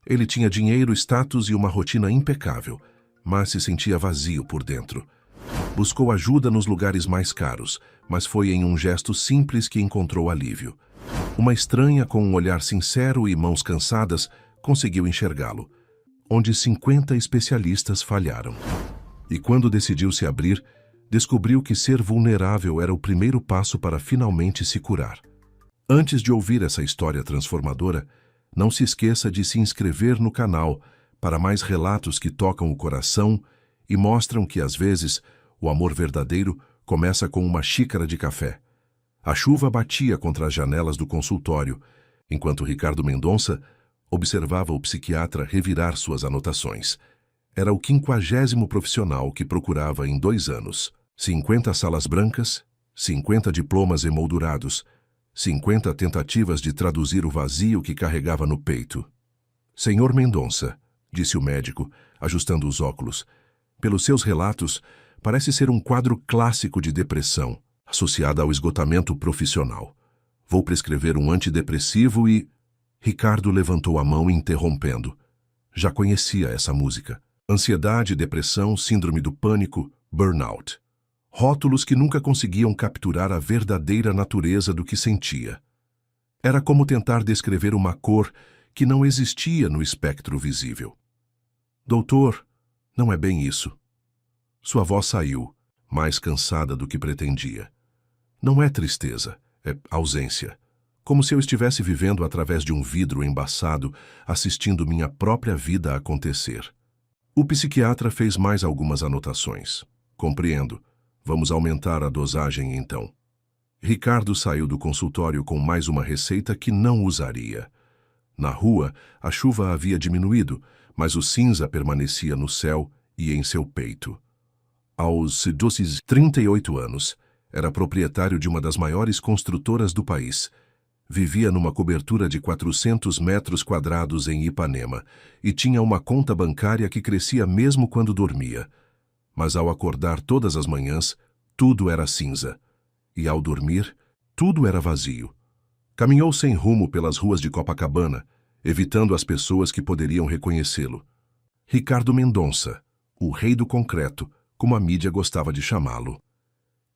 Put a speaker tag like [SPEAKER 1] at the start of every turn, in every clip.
[SPEAKER 1] Ele tinha dinheiro, status e uma rotina impecável, mas se sentia vazio por dentro. Buscou ajuda nos lugares mais caros, mas foi em um gesto simples que encontrou alívio. Uma estranha com um olhar sincero e mãos cansadas conseguiu enxergá-lo, onde 50 especialistas falharam. E quando decidiu se abrir, descobriu que ser vulnerável era o primeiro passo para finalmente se curar. Antes de ouvir essa história transformadora, não se esqueça de se inscrever no canal para mais relatos que tocam o coração e mostram que, às vezes, o amor verdadeiro começa com uma xícara de café. A chuva batia contra as janelas do consultório, enquanto Ricardo Mendonça observava o psiquiatra revirar suas anotações. Era o 50º profissional que procurava em 2 anos. 50 salas brancas, 50 diplomas emoldurados, 50 tentativas de traduzir o vazio que carregava no peito. Senhor Mendonça, disse o médico, ajustando os óculos, pelos seus relatos, parece ser um quadro clássico de depressão, associada ao esgotamento profissional. Vou prescrever um antidepressivo e... Ricardo levantou a mão interrompendo. Já conhecia essa música. Ansiedade, depressão, síndrome do pânico, burnout. Rótulos que nunca conseguiam capturar a verdadeira natureza do que sentia. Era como tentar descrever uma cor que não existia no espectro visível. Doutor, não é bem isso. Sua voz saiu, mais cansada do que pretendia. Não é tristeza, é ausência. Como se eu estivesse vivendo através de um vidro embaçado, assistindo minha própria vida acontecer. O psiquiatra fez mais algumas anotações. Compreendo. Vamos aumentar a dosagem então. Ricardo saiu do consultório com mais uma receita que não usaria. Na rua, a chuva havia diminuído, mas o cinza permanecia no céu e em seu peito. Aos doces 38 anos, era proprietário de uma das maiores construtoras do país. Vivia numa cobertura de 400 metros quadrados em Ipanema e tinha uma conta bancária que crescia mesmo quando dormia. Mas ao acordar todas as manhãs, tudo era cinza. E ao dormir, tudo era vazio. Caminhou sem rumo pelas ruas de Copacabana, evitando as pessoas que poderiam reconhecê-lo. Ricardo Mendonça, o rei do concreto, como a mídia gostava de chamá-lo.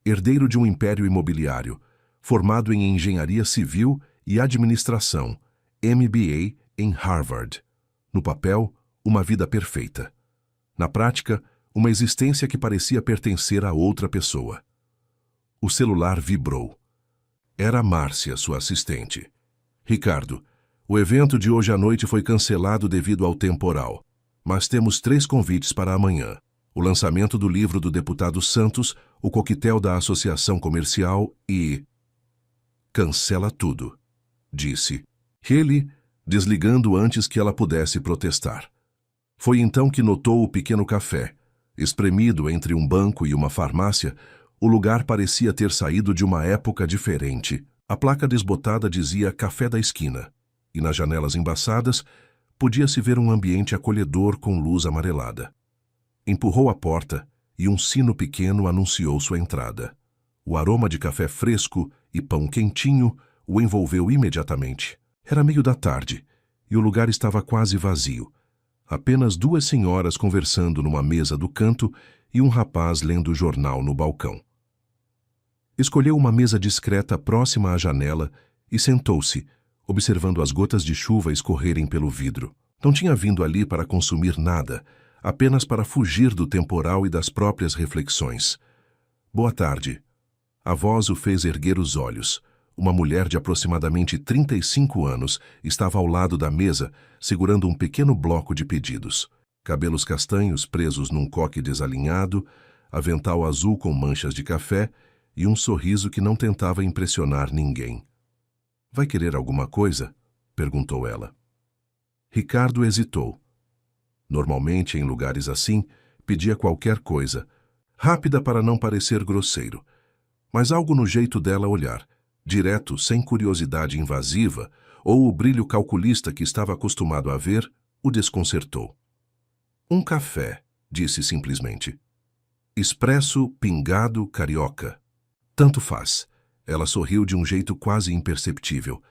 [SPEAKER 1] Herdeiro de um império imobiliário, formado em engenharia civil e administração, MBA em Harvard. No papel, uma vida perfeita. Na prática, uma existência que parecia pertencer a outra pessoa. O celular vibrou. Era Márcia, sua assistente. Ricardo, o evento de hoje à noite foi cancelado devido ao temporal, mas temos 3 convites para amanhã. O lançamento do livro do deputado Santos, o coquetel da Associação Comercial e... Cancela tudo, disse ele, desligando antes que ela pudesse protestar. Foi então que notou o pequeno café. Espremido entre um banco e uma farmácia, o lugar parecia ter saído de uma época diferente. A placa desbotada dizia Café da Esquina, e nas janelas embaçadas podia-se ver um ambiente acolhedor com luz amarelada. Empurrou a porta e um sino pequeno anunciou sua entrada. O aroma de café fresco e pão quentinho o envolveu imediatamente. Era meio da tarde e o lugar estava quase vazio. Apenas 2 senhoras conversando numa mesa do canto e um rapaz lendo o jornal no balcão. Escolheu uma mesa discreta próxima à janela e sentou-se, observando as gotas de chuva escorrerem pelo vidro. Não tinha vindo ali para consumir nada, apenas para fugir do temporal e das próprias reflexões. Boa tarde. A voz o fez erguer os olhos. Uma mulher de aproximadamente 35 anos estava ao lado da mesa, segurando um pequeno bloco de pedidos. Cabelos castanhos presos num coque desalinhado, avental azul com manchas de café e um sorriso que não tentava impressionar ninguém. Vai querer alguma coisa? Perguntou ela. Ricardo hesitou. Normalmente, em lugares assim, pedia qualquer coisa, rápida para não parecer grosseiro. Mas algo no jeito dela olhar, direto, sem curiosidade invasiva, ou o brilho calculista que estava acostumado a ver, o desconcertou. Um café, disse simplesmente. Expresso, pingado, carioca. Tanto faz. Ela sorriu de um jeito quase imperceptível.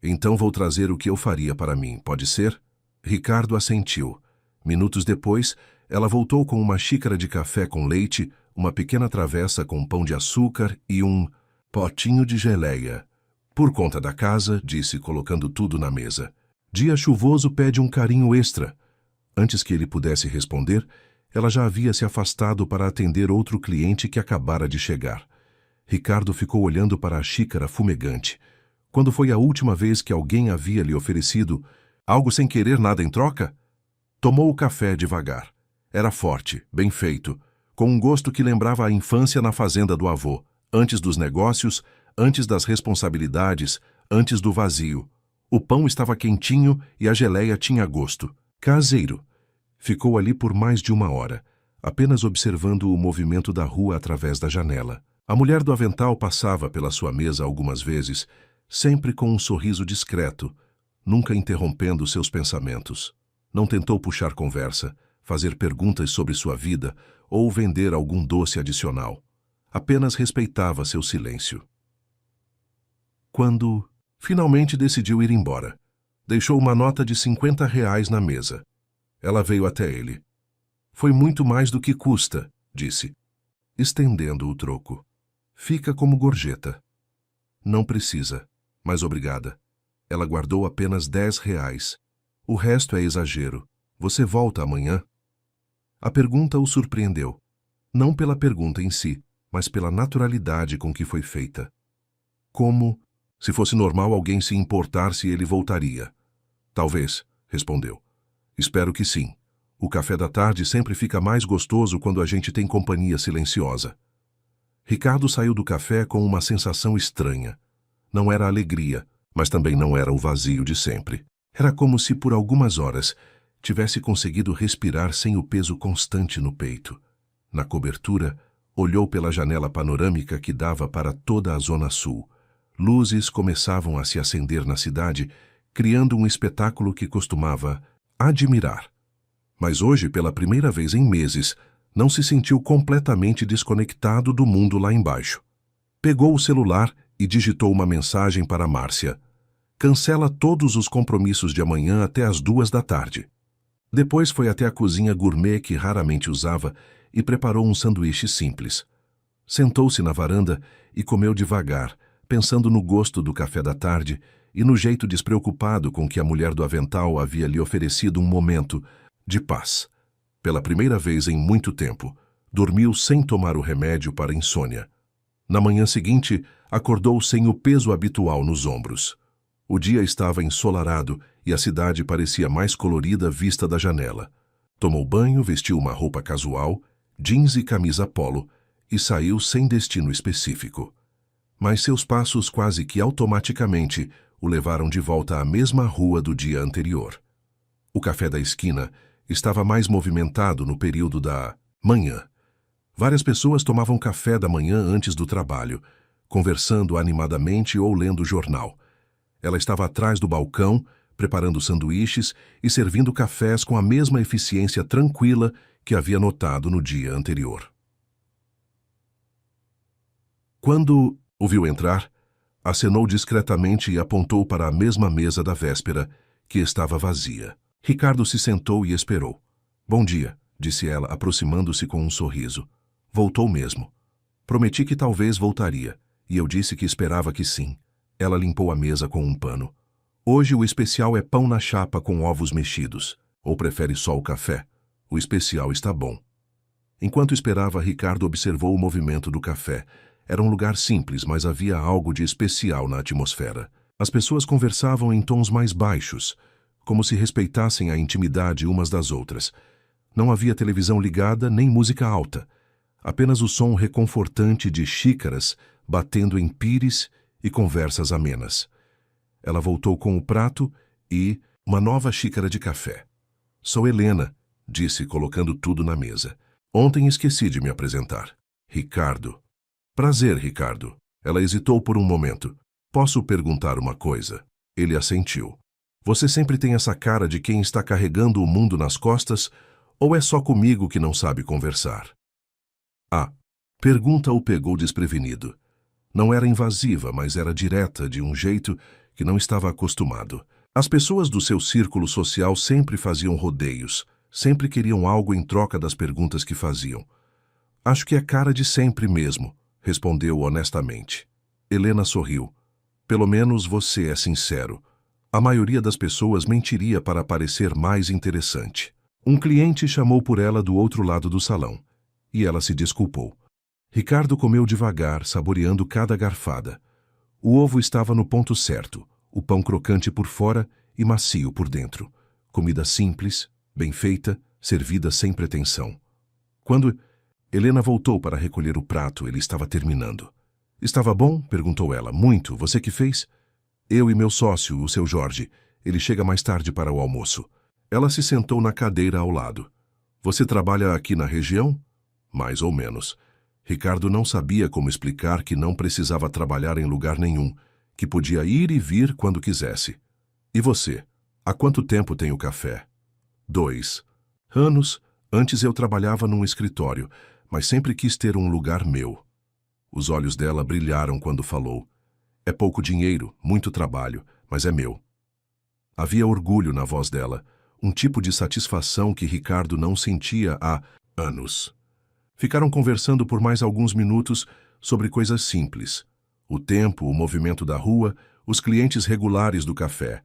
[SPEAKER 1] Então vou trazer o que eu faria para mim, pode ser? Ricardo assentiu. Minutos depois, ela voltou com uma xícara de café com leite, uma pequena travessa com pão de açúcar e um potinho de geleia. Por conta da casa, disse, colocando tudo na mesa. Dia chuvoso pede um carinho extra. Antes que ele pudesse responder, ela já havia se afastado para atender outro cliente que acabara de chegar. Ricardo ficou olhando para a xícara fumegante. Quando foi a última vez que alguém havia lhe oferecido algo sem querer nada em troca? Tomou o café devagar. Era forte, bem feito, com um gosto que lembrava a infância na fazenda do avô, antes dos negócios, antes das responsabilidades, antes do vazio. O pão estava quentinho e a geleia tinha gosto. Caseiro. Ficou ali por mais de 1 hora, apenas observando o movimento da rua através da janela. A mulher do avental passava pela sua mesa algumas vezes, sempre com um sorriso discreto, nunca interrompendo seus pensamentos. Não tentou puxar conversa, fazer perguntas sobre sua vida ou vender algum doce adicional. Apenas respeitava seu silêncio. Quando finalmente decidiu ir embora, deixou uma nota de R$ 50 na mesa. Ela veio até ele. Foi muito mais do que custa, disse, estendendo o troco. Fica como gorjeta. Não precisa, mas obrigada. Ela guardou apenas R$ 10. O resto é exagero. Você volta amanhã? A pergunta o surpreendeu. Não pela pergunta em si, mas pela naturalidade com que foi feita. Como, se fosse normal alguém se importar se ele voltaria. Talvez, respondeu. Espero que sim. O café da tarde sempre fica mais gostoso quando a gente tem companhia silenciosa. Ricardo saiu do café com uma sensação estranha. Não era alegria, mas também não era o vazio de sempre. Era como se por algumas horas tivesse conseguido respirar sem o peso constante no peito. Na cobertura, olhou pela janela panorâmica que dava para toda a zona sul. Luzes começavam a se acender na cidade, criando um espetáculo que costumava admirar. Mas hoje, pela primeira vez em meses, não se sentiu completamente desconectado do mundo lá embaixo. Pegou o celular e digitou uma mensagem para Márcia. Cancela todos os compromissos de amanhã até às 2 da tarde. Depois foi até a cozinha gourmet que raramente usava e preparou um sanduíche simples. Sentou-se na varanda e comeu devagar, pensando no gosto do café da tarde e no jeito despreocupado com que a mulher do avental havia lhe oferecido um momento de paz. Pela primeira vez em muito tempo, dormiu sem tomar o remédio para insônia. Na manhã seguinte, acordou sem o peso habitual nos ombros. O dia estava ensolarado e a cidade parecia mais colorida vista da janela. Tomou banho, vestiu uma roupa casual, jeans e camisa polo, e saiu sem destino específico. Mas seus passos quase que automaticamente o levaram de volta à mesma rua do dia anterior. O café da esquina estava mais movimentado no período da manhã. Várias pessoas tomavam café da manhã antes do trabalho, conversando animadamente ou lendo jornal. Ela estava atrás do balcão, preparando sanduíches e servindo cafés com a mesma eficiência tranquila que havia notado no dia anterior. Quando o viu entrar, acenou discretamente e apontou para a mesma mesa da véspera, que estava vazia. Ricardo se sentou e esperou. Bom dia, disse ela, aproximando-se com um sorriso. Voltou mesmo. Prometi que talvez voltaria, e eu disse que esperava que sim. Ela limpou a mesa com um pano. Hoje o especial é pão na chapa com ovos mexidos. Ou prefere só o café? O especial está bom. Enquanto esperava, Ricardo observou o movimento do café. Era um lugar simples, mas havia algo de especial na atmosfera. As pessoas conversavam em tons mais baixos, como se respeitassem a intimidade umas das outras. Não havia televisão ligada nem música alta. Apenas o som reconfortante de xícaras batendo em pires e conversas amenas. Ela voltou com o prato e uma nova xícara de café. Sou Helena, disse, colocando tudo na mesa. Ontem esqueci de me apresentar. Ricardo. Prazer, Ricardo. Ela hesitou por um momento. Posso perguntar uma coisa? Ele assentiu. Você sempre tem essa cara de quem está carregando o mundo nas costas, ou é só comigo que não sabe conversar? A pergunta o pegou desprevenido. Não era invasiva, mas era direta de um jeito que não estava acostumado. As pessoas do seu círculo social sempre faziam rodeios, sempre queriam algo em troca das perguntas que faziam. Acho que é cara de sempre mesmo, respondeu honestamente. Helena sorriu. Pelo menos você é sincero. A maioria das pessoas mentiria para parecer mais interessante. Um cliente chamou por ela do outro lado do salão, e ela se desculpou. Ricardo comeu devagar, saboreando cada garfada. O ovo estava no ponto certo, o pão crocante por fora e macio por dentro. Comida simples, bem feita, servida sem pretensão. Quando Helena voltou para recolher o prato, ele estava terminando. Estava bom? Perguntou ela. Muito. Você que fez? Eu e meu sócio, o seu Jorge. Ele chega mais tarde para o almoço. Ela se sentou na cadeira ao lado. Você trabalha aqui na região? Mais ou menos. Ricardo não sabia como explicar que não precisava trabalhar em lugar nenhum, que podia ir e vir quando quisesse. E você? Há quanto tempo tem o café? 2 anos. Antes eu trabalhava num escritório, mas sempre quis ter um lugar meu. Os olhos dela brilharam quando falou. É pouco dinheiro, muito trabalho, mas é meu. Havia orgulho na voz dela, um tipo de satisfação que Ricardo não sentia há anos. Ficaram conversando por mais alguns minutos sobre coisas simples. O tempo, o movimento da rua, os clientes regulares do café.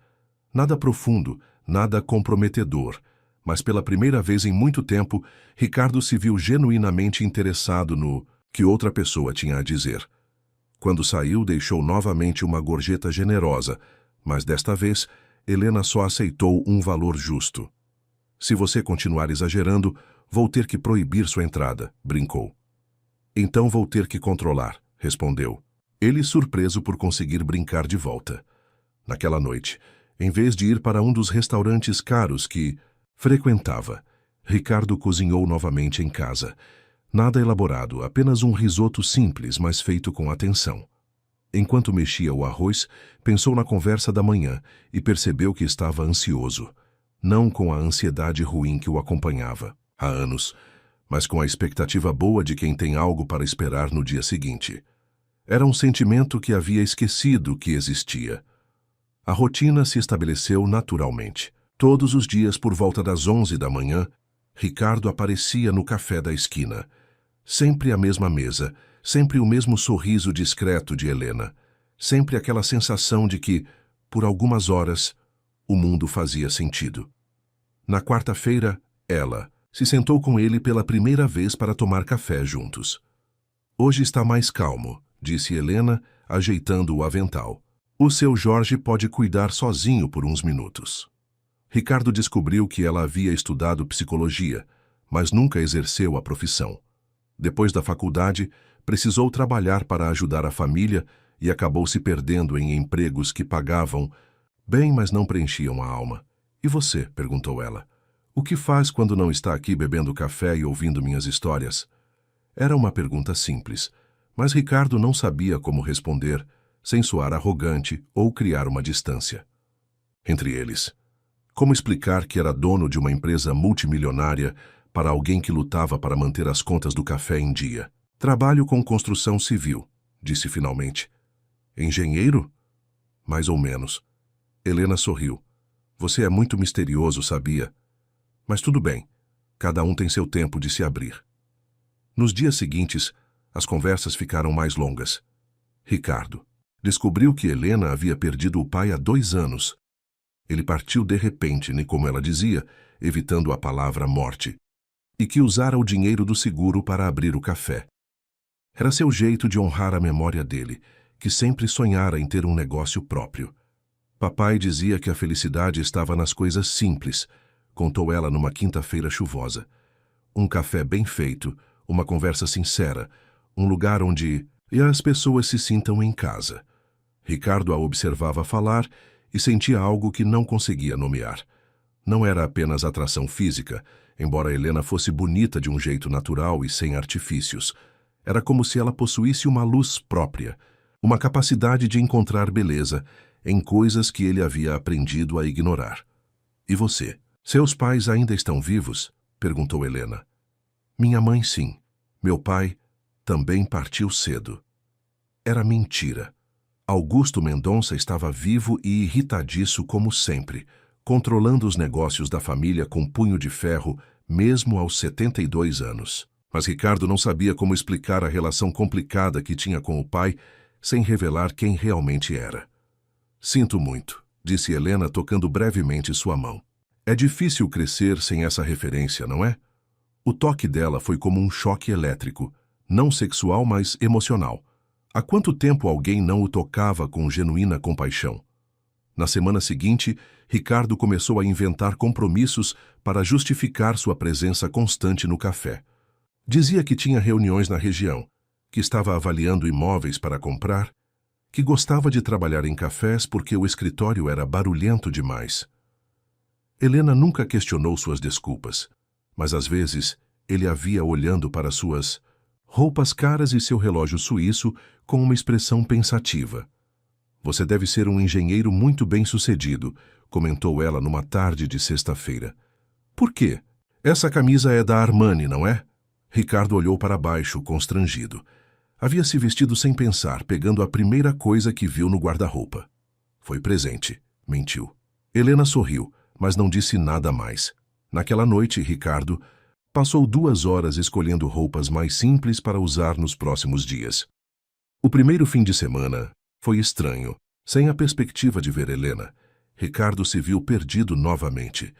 [SPEAKER 1] Nada profundo, nada comprometedor, mas pela primeira vez em muito tempo, Ricardo se viu genuinamente interessado no que outra pessoa tinha a dizer. Quando saiu, deixou novamente uma gorjeta generosa, mas desta vez, Helena só aceitou um valor justo. Se você continuar exagerando, vou ter que proibir sua entrada, brincou. Então vou ter que controlar, respondeu. Ele surpreso por conseguir brincar de volta. Naquela noite, em vez de ir para um dos restaurantes caros que frequentava, Ricardo cozinhou novamente em casa. Nada elaborado, apenas um risoto simples, mas feito com atenção. Enquanto mexia o arroz, pensou na conversa da manhã e percebeu que estava ansioso. Não com a ansiedade ruim que o acompanhava há anos, mas com a expectativa boa de quem tem algo para esperar no dia seguinte. Era um sentimento que havia esquecido que existia. A rotina se estabeleceu naturalmente. Todos os dias, por volta das 11 da manhã, Ricardo aparecia no café da esquina. Sempre a mesma mesa, sempre o mesmo sorriso discreto de Helena, sempre aquela sensação de que, por algumas horas, o mundo fazia sentido. Na quarta-feira, ela se sentou com ele pela primeira vez para tomar café juntos. Hoje está mais calmo, disse Helena, ajeitando o avental. O seu Jorge pode cuidar sozinho por uns minutos. Ricardo descobriu que ela havia estudado psicologia, mas nunca exerceu a profissão. Depois da faculdade, precisou trabalhar para ajudar a família e acabou se perdendo em empregos que pagavam bem, mas não preenchiam a alma. E você? Perguntou ela. O que faz quando não está aqui bebendo café e ouvindo minhas histórias? Era uma pergunta simples, mas Ricardo não sabia como responder, sem soar arrogante ou criar uma distância. Entre eles, como explicar que era dono de uma empresa multimilionária para alguém que lutava para manter as contas do café em dia? Trabalho com construção civil, disse finalmente. Engenheiro? Mais ou menos. Helena sorriu. Você é muito misterioso, sabia? Mas tudo bem, cada um tem seu tempo de se abrir. Nos dias seguintes, as conversas ficaram mais longas. Ricardo descobriu que Helena havia perdido o pai há 2 anos. Ele partiu de repente, como ela dizia, evitando a palavra morte, e que usara o dinheiro do seguro para abrir o café. Era seu jeito de honrar a memória dele, que sempre sonhara em ter um negócio próprio. Papai dizia que a felicidade estava nas coisas simples, contou ela numa quinta-feira chuvosa. Um café bem feito, uma conversa sincera, um lugar onde as pessoas se sintam em casa. Ricardo a observava falar e sentia algo que não conseguia nomear. Não era apenas atração física, embora Helena fosse bonita de um jeito natural e sem artifícios. Era como se ela possuísse uma luz própria, uma capacidade de encontrar beleza em coisas que ele havia aprendido a ignorar. E você? Seus pais ainda estão vivos? Perguntou Helena. Minha mãe, sim. Meu pai também partiu cedo. Era mentira. Augusto Mendonça estava vivo e irritadiço como sempre, controlando os negócios da família com punho de ferro, mesmo aos 72 anos. Mas Ricardo não sabia como explicar a relação complicada que tinha com o pai, sem revelar quem realmente era. Sinto muito, disse Helena, tocando brevemente sua mão. É difícil crescer sem essa referência, não é? O toque dela foi como um choque elétrico, não sexual, mas emocional. Há quanto tempo alguém não o tocava com genuína compaixão? Na semana seguinte, Ricardo começou a inventar compromissos para justificar sua presença constante no café. Dizia que tinha reuniões na região, que estava avaliando imóveis para comprar, que gostava de trabalhar em cafés porque o escritório era barulhento demais. Helena nunca questionou suas desculpas, mas às vezes ele a via olhando para suas roupas caras e seu relógio suíço com uma expressão pensativa. Você deve ser um engenheiro muito bem-sucedido, comentou ela numa tarde de sexta-feira. Por quê? Essa camisa é da Armani, não é? Ricardo olhou para baixo, constrangido. Havia se vestido sem pensar, pegando a primeira coisa que viu no guarda-roupa. Foi presente, mentiu. Helena sorriu, mas não disse nada mais. Naquela noite, Ricardo passou 2 horas escolhendo roupas mais simples para usar nos próximos dias. O primeiro fim de semana foi estranho. Sem a perspectiva de ver Helena, Ricardo se viu perdido novamente.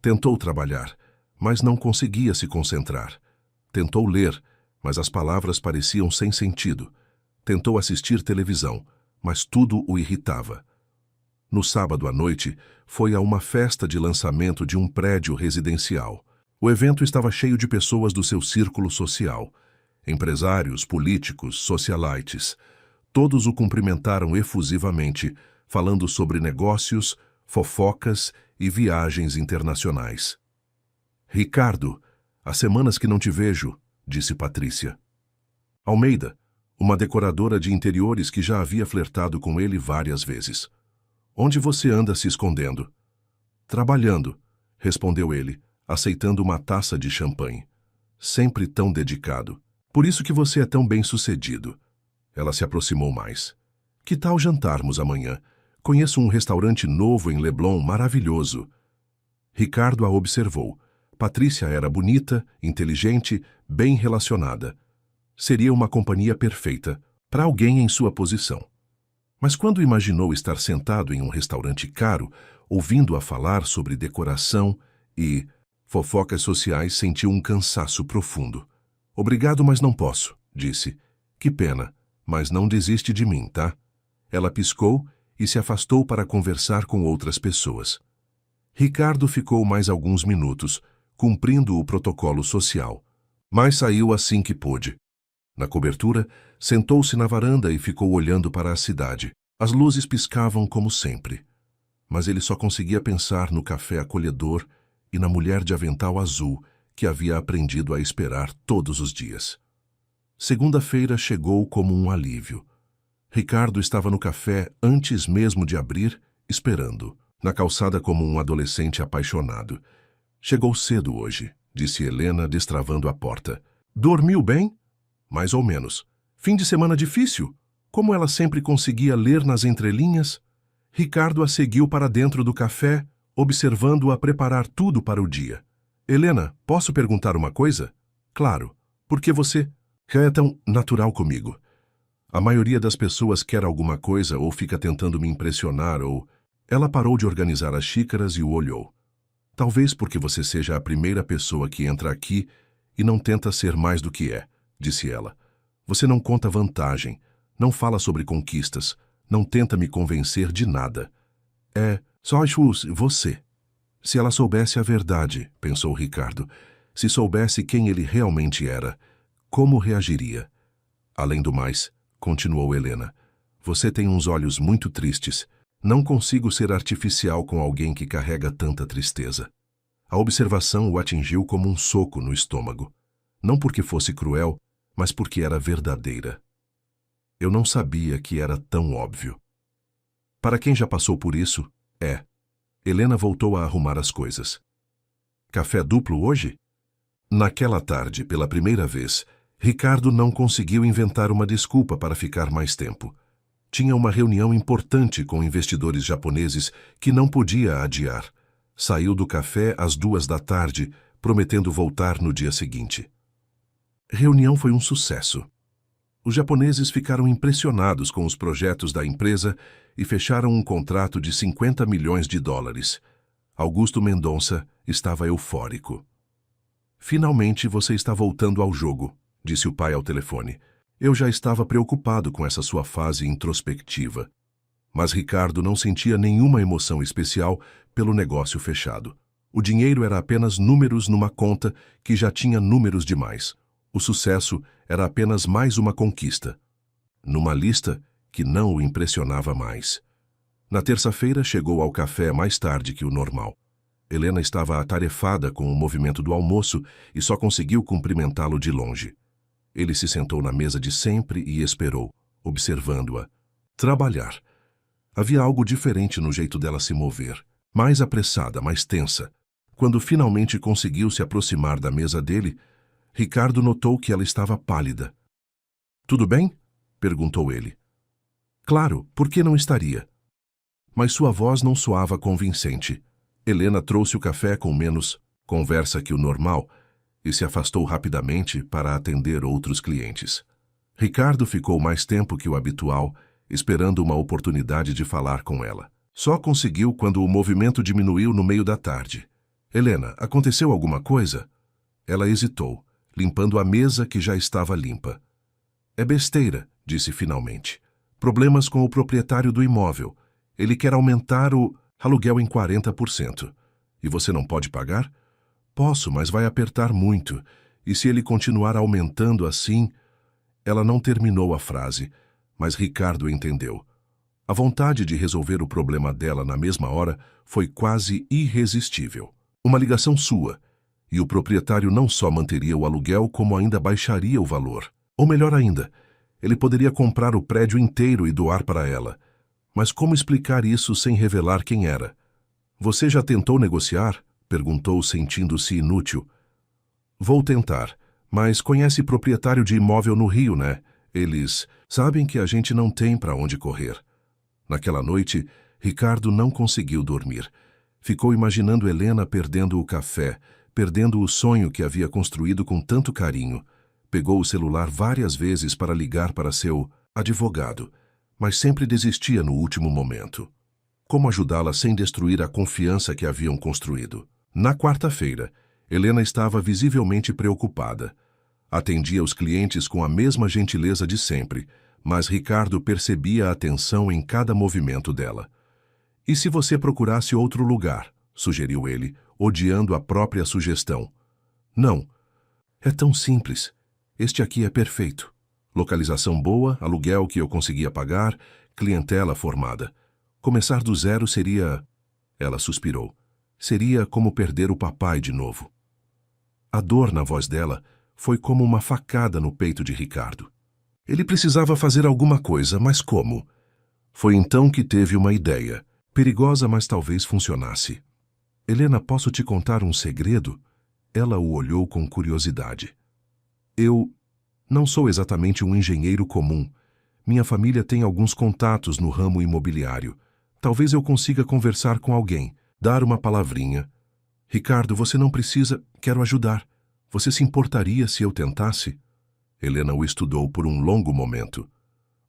[SPEAKER 1] Tentou trabalhar, mas não conseguia se concentrar. Tentou ler, mas as palavras pareciam sem sentido. Tentou assistir televisão, mas tudo o irritava. No sábado à noite, foi a uma festa de lançamento de um prédio residencial. O evento estava cheio de pessoas do seu círculo social. Empresários, políticos, socialites. Todos o cumprimentaram efusivamente, falando sobre negócios, fofocas e viagens internacionais. Ricardo, há semanas que não te vejo, disse Patrícia. Almeida, uma decoradora de interiores que já havia flertado com ele várias vezes. Onde você anda se escondendo? Trabalhando, respondeu ele, aceitando uma taça de champanhe. Sempre tão dedicado. Por isso que você é tão bem-sucedido. Ela se aproximou mais. Que tal jantarmos amanhã? Conheço um restaurante novo em Leblon maravilhoso. Ricardo a observou. Patrícia era bonita, inteligente, bem relacionada. Seria uma companhia perfeita para alguém em sua posição. Mas quando imaginou estar sentado em um restaurante caro, ouvindo-a falar sobre decoração e fofocas sociais, sentiu um cansaço profundo. Obrigado, mas não posso, disse. Que pena, mas não desiste de mim, tá? Ela piscou e se afastou para conversar com outras pessoas. Ricardo ficou mais alguns minutos, cumprindo o protocolo social, mas saiu assim que pôde. Na cobertura, sentou-se na varanda e ficou olhando para a cidade. As luzes piscavam como sempre, mas ele só conseguia pensar no café acolhedor e na mulher de avental azul que havia aprendido a esperar todos os dias. Segunda-feira chegou como um alívio. Ricardo estava no café antes mesmo de abrir, esperando, na calçada como um adolescente apaixonado. Chegou cedo hoje, disse Helena, destravando a porta. Dormiu bem? Mais ou menos. Fim de semana difícil? Como ela sempre conseguia ler nas entrelinhas, Ricardo a seguiu para dentro do café, observando-a preparar tudo para o dia. Helena, posso perguntar uma coisa? Claro. Por que você é tão natural comigo? A maioria das pessoas quer alguma coisa ou fica tentando me impressionar ou... Ela parou de organizar as xícaras e o olhou. Talvez porque você seja a primeira pessoa que entra aqui e não tenta ser mais do que é, disse ela. Você não conta vantagem, não fala sobre conquistas, não tenta me convencer de nada. É só você. Se ela soubesse a verdade, pensou Ricardo, se soubesse quem ele realmente era, como reagiria? Além do mais, continuou Helena, você tem uns olhos muito tristes. Não consigo ser artificial com alguém que carrega tanta tristeza. A observação o atingiu como um soco no estômago. Não porque fosse cruel, mas porque era verdadeira. Eu não sabia que era tão óbvio. Para quem já passou por isso, é. Helena voltou a arrumar as coisas. Café duplo hoje? Naquela tarde, pela primeira vez, Ricardo não conseguiu inventar uma desculpa para ficar mais tempo. Tinha uma reunião importante com investidores japoneses que não podia adiar. Saiu do café às 2 da tarde, prometendo voltar no dia seguinte. A reunião foi um sucesso. Os japoneses ficaram impressionados com os projetos da empresa e fecharam um contrato de 50 milhões de dólares. Augusto Mendonça estava eufórico. Finalmente você está voltando ao jogo, disse o pai ao telefone. Eu já estava preocupado com essa sua fase introspectiva. Mas Ricardo não sentia nenhuma emoção especial pelo negócio fechado. O dinheiro era apenas números numa conta que já tinha números demais. O sucesso era apenas mais uma conquista, numa lista que não o impressionava mais. Na terça-feira chegou ao café mais tarde que o normal. Helena estava atarefada com o movimento do almoço e só conseguiu cumprimentá-lo de longe. Ele se sentou na mesa de sempre e esperou, observando-a. Trabalhar. Havia algo diferente no jeito dela se mover, mais apressada, mais tensa. Quando finalmente conseguiu se aproximar da mesa dele, Ricardo notou que ela estava pálida. "Tudo bem?" perguntou ele. "Claro, por que não estaria?" Mas sua voz não soava convincente. Helena trouxe o café com menos conversa que o normal e se afastou rapidamente para atender outros clientes. Ricardo ficou mais tempo que o habitual, esperando uma oportunidade de falar com ela. Só conseguiu quando o movimento diminuiu no meio da tarde. "Helena, aconteceu alguma coisa?" Ela hesitou, limpando a mesa que já estava limpa. "É besteira", disse finalmente. "Problemas com o proprietário do imóvel. Ele quer aumentar o aluguel em 40%. E você não pode pagar?" "Posso, mas vai apertar muito. E se ele continuar aumentando assim..." Ela não terminou a frase, mas Ricardo entendeu. A vontade de resolver o problema dela na mesma hora foi quase irresistível. Uma ligação sua. E o proprietário não só manteria o aluguel, como ainda baixaria o valor. Ou melhor ainda, ele poderia comprar o prédio inteiro e doar para ela. Mas como explicar isso sem revelar quem era? "Você já tentou negociar?" perguntou, sentindo-se inútil. "Vou tentar, mas conhece proprietário de imóvel no Rio, né? Eles sabem que a gente não tem para onde correr." Naquela noite, Ricardo não conseguiu dormir. Ficou imaginando Helena perdendo o café, perdendo o sonho que havia construído com tanto carinho. Pegou o celular várias vezes para ligar para seu advogado, mas sempre desistia no último momento. Como ajudá-la sem destruir a confiança que haviam construído? Na quarta-feira, Helena estava visivelmente preocupada. Atendia os clientes com a mesma gentileza de sempre, mas Ricardo percebia a tensão em cada movimento dela. "E se você procurasse outro lugar?" sugeriu ele, odiando a própria sugestão. "Não. É tão simples. Este aqui é perfeito. Localização boa, aluguel que eu conseguia pagar, clientela formada. Começar do zero seria..." Ela suspirou. "Seria como perder o papai de novo." A dor na voz dela foi como uma facada no peito de Ricardo. Ele precisava fazer alguma coisa, mas como? Foi então que teve uma ideia. Perigosa, mas talvez funcionasse. "Helena, posso te contar um segredo?" Ela o olhou com curiosidade. "Eu não sou exatamente um engenheiro comum. Minha família tem alguns contatos no ramo imobiliário. Talvez eu consiga conversar com alguém, dar uma palavrinha." "Ricardo, você não precisa... Quero ajudar. Você se importaria se eu tentasse?" Helena o estudou por um longo momento.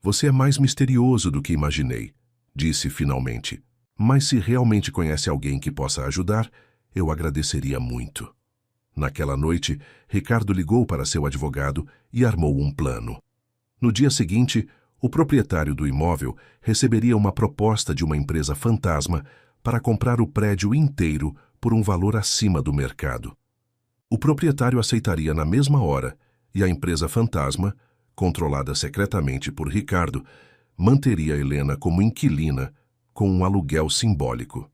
[SPEAKER 1] "Você é mais misterioso do que imaginei", disse finalmente. "Mas se realmente conhece alguém que possa ajudar, eu agradeceria muito." Naquela noite, Ricardo ligou para seu advogado e armou um plano. No dia seguinte, o proprietário do imóvel receberia uma proposta de uma empresa fantasma para comprar o prédio inteiro por um valor acima do mercado. O proprietário aceitaria na mesma hora e a empresa fantasma, controlada secretamente por Ricardo, manteria Helena como inquilina com um aluguel simbólico.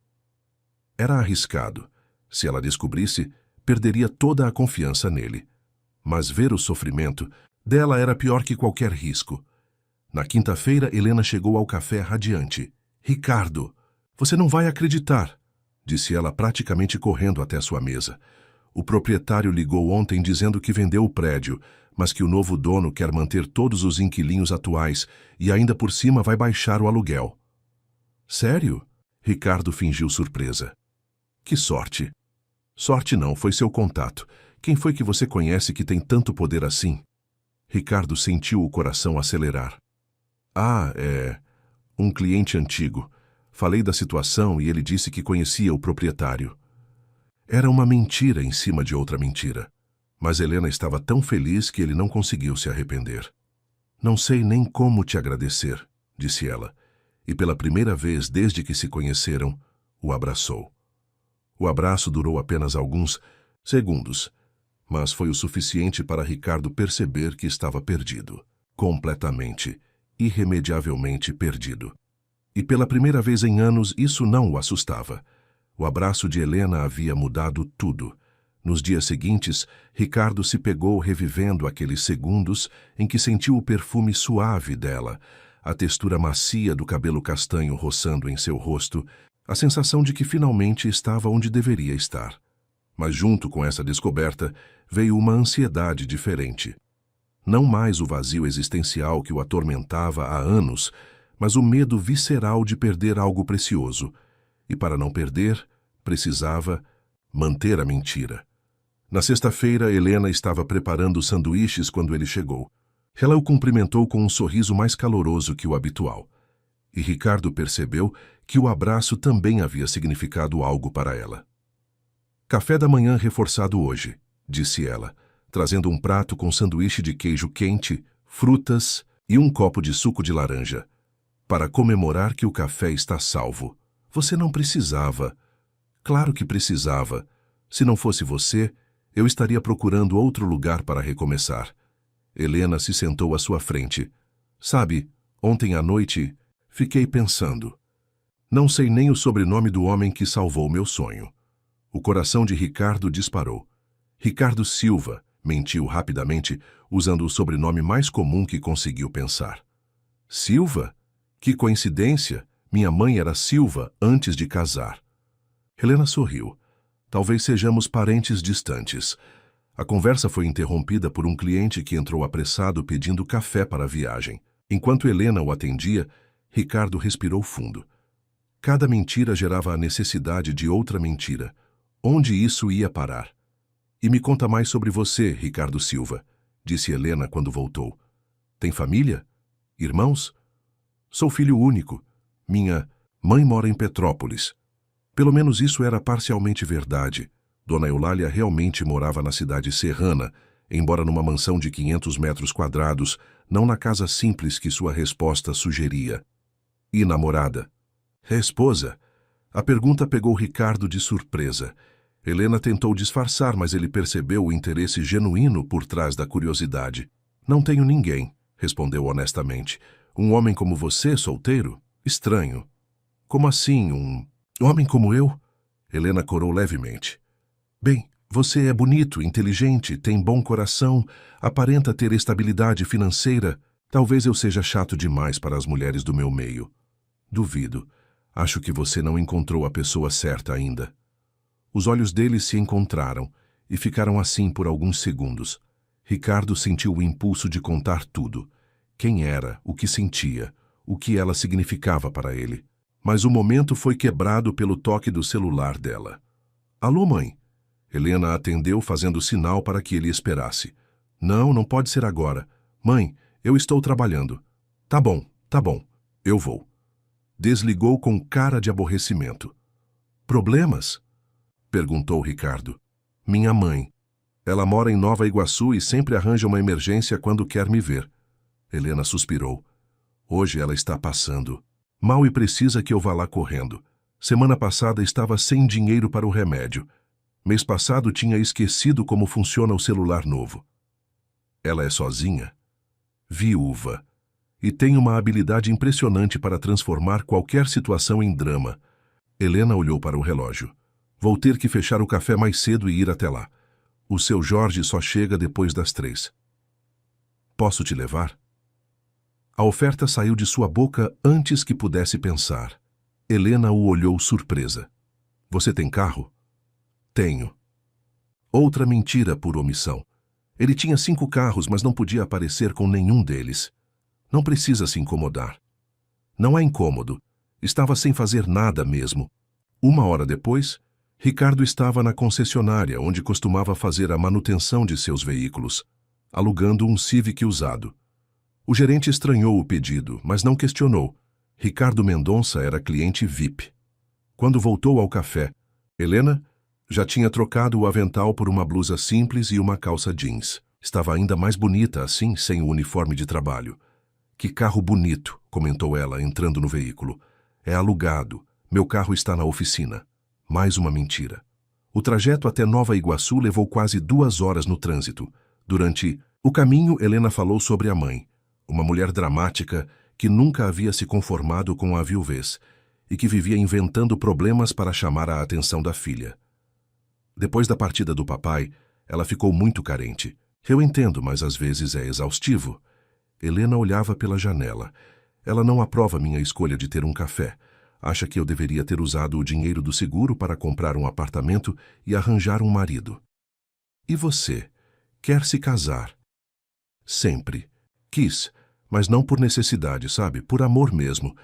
[SPEAKER 1] Era arriscado. Se ela descobrisse, perderia toda a confiança nele. Mas ver o sofrimento dela era pior que qualquer risco. Na quinta-feira, Helena chegou ao café radiante. "Ricardo, você não vai acreditar", disse ela praticamente correndo até sua mesa. "O proprietário ligou ontem dizendo que vendeu o prédio, mas que o novo dono quer manter todos os inquilinos atuais e ainda por cima vai baixar o aluguel. Sério? Ricardo fingiu surpresa. Que sorte. Sorte não, foi seu contato. Quem foi que você conhece que tem tanto poder assim? Ricardo sentiu o coração acelerar. Ah, um cliente antigo. Falei da situação e ele disse que conhecia o proprietário. Era uma mentira em cima de outra mentira. Mas Helena estava tão feliz que ele não conseguiu se arrepender. Não sei nem como te agradecer, disse ela, e pela primeira vez desde que se conheceram, o abraçou. O abraço durou apenas alguns segundos, mas foi o suficiente para Ricardo perceber que estava perdido. Completamente, irremediavelmente perdido. E pela primeira vez em anos isso não o assustava. O abraço de Helena havia mudado tudo. Nos dias seguintes, Ricardo se pegou revivendo aqueles segundos em que sentiu o perfume suave dela, a textura macia do cabelo castanho roçando em seu rosto, a sensação de que finalmente estava onde deveria estar. Mas junto com essa descoberta veio uma ansiedade diferente. Não mais o vazio existencial que o atormentava há anos, mas o medo visceral de perder algo precioso. E para não perder, precisava manter a mentira. Na sexta-feira, Helena estava preparando sanduíches quando ele chegou. Ela o cumprimentou com um sorriso mais caloroso que o habitual. E Ricardo percebeu que o abraço também havia significado algo para ela. Café da manhã reforçado hoje, disse ela, trazendo um prato com sanduíche de queijo quente, frutas e um copo de suco de laranja. Para comemorar que o café está salvo. Você não precisava. Claro que precisava. Se não fosse você, eu estaria procurando outro lugar para recomeçar. Helena se sentou à sua frente. Sabe, ontem à noite, fiquei pensando. Não sei nem o sobrenome do homem que salvou meu sonho. O coração de Ricardo disparou. Ricardo Silva, mentiu rapidamente, usando o sobrenome mais comum que conseguiu pensar. Silva? Que coincidência! Minha mãe era Silva antes de casar. Helena sorriu. Talvez sejamos parentes distantes. A conversa foi interrompida por um cliente que entrou apressado pedindo café para a viagem. Enquanto Helena o atendia, Ricardo respirou fundo. Cada mentira gerava a necessidade de outra mentira. Onde isso ia parar? E me conta mais sobre você, Ricardo Silva, disse Helena quando voltou. Tem família? Irmãos? Sou filho único. Minha mãe mora em Petrópolis. Pelo menos isso era parcialmente verdade. Dona Eulália realmente morava na cidade serrana, embora numa mansão de 500 metros quadrados, não na casa simples que sua resposta sugeria. E namorada? Esposa? A pergunta pegou Ricardo de surpresa. Helena tentou disfarçar, mas ele percebeu o interesse genuíno por trás da curiosidade. Não tenho ninguém, respondeu honestamente. Um homem como você, solteiro? Estranho. Como assim, um homem como eu? Helena corou levemente. Bem, você é bonito, inteligente, tem bom coração, aparenta ter estabilidade financeira. Talvez eu seja chato demais para as mulheres do meu meio. Duvido. Acho que você não encontrou a pessoa certa ainda. Os olhos dele se encontraram e ficaram assim por alguns segundos. Ricardo sentiu o impulso de contar tudo. Quem era, o que sentia, o que ela significava para ele. Mas o momento foi quebrado pelo toque do celular dela. Alô, mãe? Helena atendeu fazendo sinal para que ele esperasse. Não pode ser agora. Mãe, eu estou trabalhando. Tá bom, eu vou. Desligou com cara de aborrecimento. Problemas? Perguntou Ricardo. Minha mãe. Ela mora em Nova Iguaçu e sempre arranja uma emergência quando quer me ver. Helena suspirou. Hoje ela está passando. Mal e precisa que eu vá lá correndo. Semana passada estava sem dinheiro para o remédio. Mês passado tinha esquecido como funciona o celular novo. Ela é sozinha? Viúva. E tem uma habilidade impressionante para transformar qualquer situação em drama. Helena olhou para o relógio. Vou ter que fechar o café mais cedo e ir até lá. O seu Jorge só chega depois das 3. Posso te levar? A oferta saiu de sua boca antes que pudesse pensar. Helena o olhou surpresa. Você tem carro? Tenho. Outra mentira por omissão. Ele tinha 5 carros, mas não podia aparecer com nenhum deles. Não precisa se incomodar. Não é incômodo. Estava sem fazer nada mesmo. 1 hora depois, Ricardo estava na concessionária onde costumava fazer a manutenção de seus veículos, alugando um Civic usado. O gerente estranhou o pedido, mas não questionou. Ricardo Mendonça era cliente VIP. Quando voltou ao café, Helena já tinha trocado o avental por uma blusa simples e uma calça jeans. Estava ainda mais bonita assim, sem o uniforme de trabalho. Que carro bonito, comentou ela, entrando no veículo. É alugado. Meu carro está na oficina. Mais uma mentira. O trajeto até Nova Iguaçu levou quase 2 horas no trânsito. Durante o caminho, Helena falou sobre a mãe, uma mulher dramática que nunca havia se conformado com a viuvez e que vivia inventando problemas para chamar a atenção da filha. Depois da partida do papai, ela ficou muito carente. Eu entendo, mas às vezes é exaustivo. Helena olhava pela janela. Ela não aprova minha escolha de ter um café. Acha que eu deveria ter usado o dinheiro do seguro para comprar um apartamento e arranjar um marido. E você? Quer se casar? Sempre. Quis, mas não por necessidade, sabe? Por amor mesmo.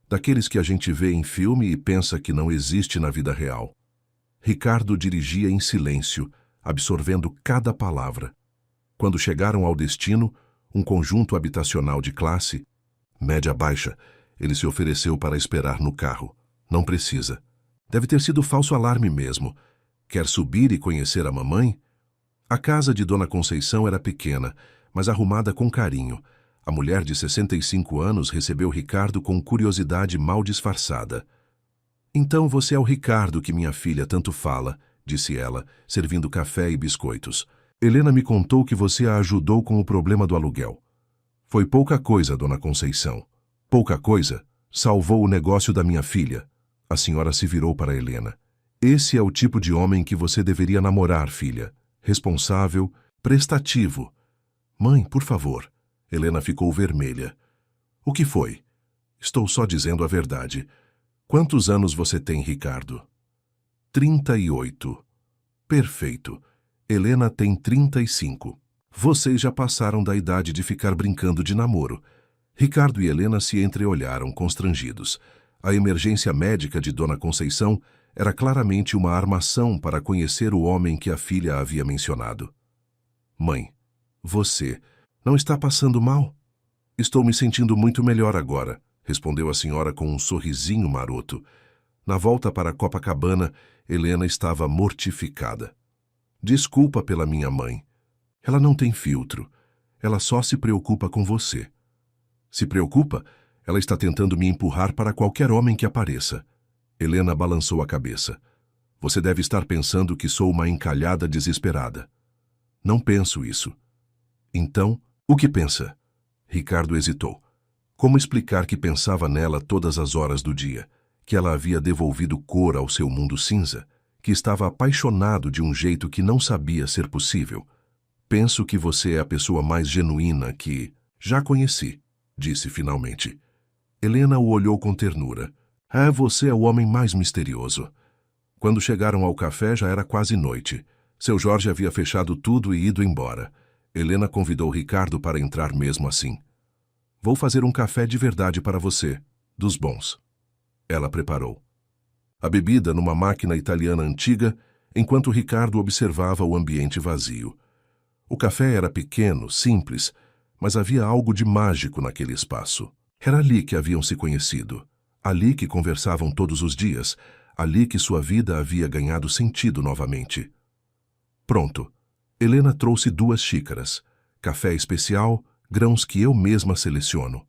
[SPEAKER 1] Daqueles que a gente vê em filme e pensa que não existe na vida real. Ricardo dirigia em silêncio, absorvendo cada palavra. Quando chegaram ao destino, um conjunto habitacional de classe média-baixa, ele se ofereceu para esperar no carro. Não precisa. Deve ter sido falso alarme mesmo. Quer subir e conhecer a mamãe? A casa de Dona Conceição era pequena, mas arrumada com carinho. A mulher de 65 anos recebeu Ricardo com curiosidade mal disfarçada. Então você é o Ricardo que minha filha tanto fala, disse ela, servindo café e biscoitos. Helena me contou que você a ajudou com o problema do aluguel. Foi pouca coisa, Dona Conceição. Pouca coisa? Salvou o negócio da minha filha. A senhora se virou para Helena. Esse é o tipo de homem que você deveria namorar, filha. Responsável, prestativo. Mãe, por favor. Helena ficou vermelha. O que foi? Estou só dizendo a verdade. Quantos anos você tem, Ricardo? 38. Perfeito. Helena tem 35. Vocês já passaram da idade de ficar brincando de namoro. Ricardo e Helena se entreolharam, constrangidos. A emergência médica de Dona Conceição era claramente uma armação para conhecer o homem que a filha havia mencionado. Mãe, você não está passando mal? Estou me sentindo muito melhor agora, respondeu a senhora com um sorrisinho maroto. Na volta para Copacabana, Helena estava mortificada. Desculpa pela minha mãe. Ela não tem filtro. Ela só se preocupa com você. Se preocupa? Ela está tentando me empurrar para qualquer homem que apareça. Helena balançou a cabeça. Você deve estar pensando que sou uma encalhada desesperada. Não penso isso. Então, o que pensa? Ricardo hesitou. Como explicar que pensava nela todas as horas do dia? Que ela havia devolvido cor ao seu mundo cinza? Que estava apaixonado de um jeito que não sabia ser possível? Penso que você é a pessoa mais genuína que já conheci, disse finalmente. Helena o olhou com ternura. Você é o homem mais misterioso. Quando chegaram ao café já era quase noite. Seu Jorge havia fechado tudo e ido embora. Helena convidou Ricardo para entrar mesmo assim. Vou fazer um café de verdade para você, dos bons. Ela preparou a bebida numa máquina italiana antiga, enquanto Ricardo observava o ambiente vazio. O café era pequeno, simples, mas havia algo de mágico naquele espaço. Era ali que haviam se conhecido, ali que conversavam todos os dias, ali que sua vida havia ganhado sentido novamente. Pronto. Helena trouxe 2 xícaras, café especial, grãos que eu mesma seleciono.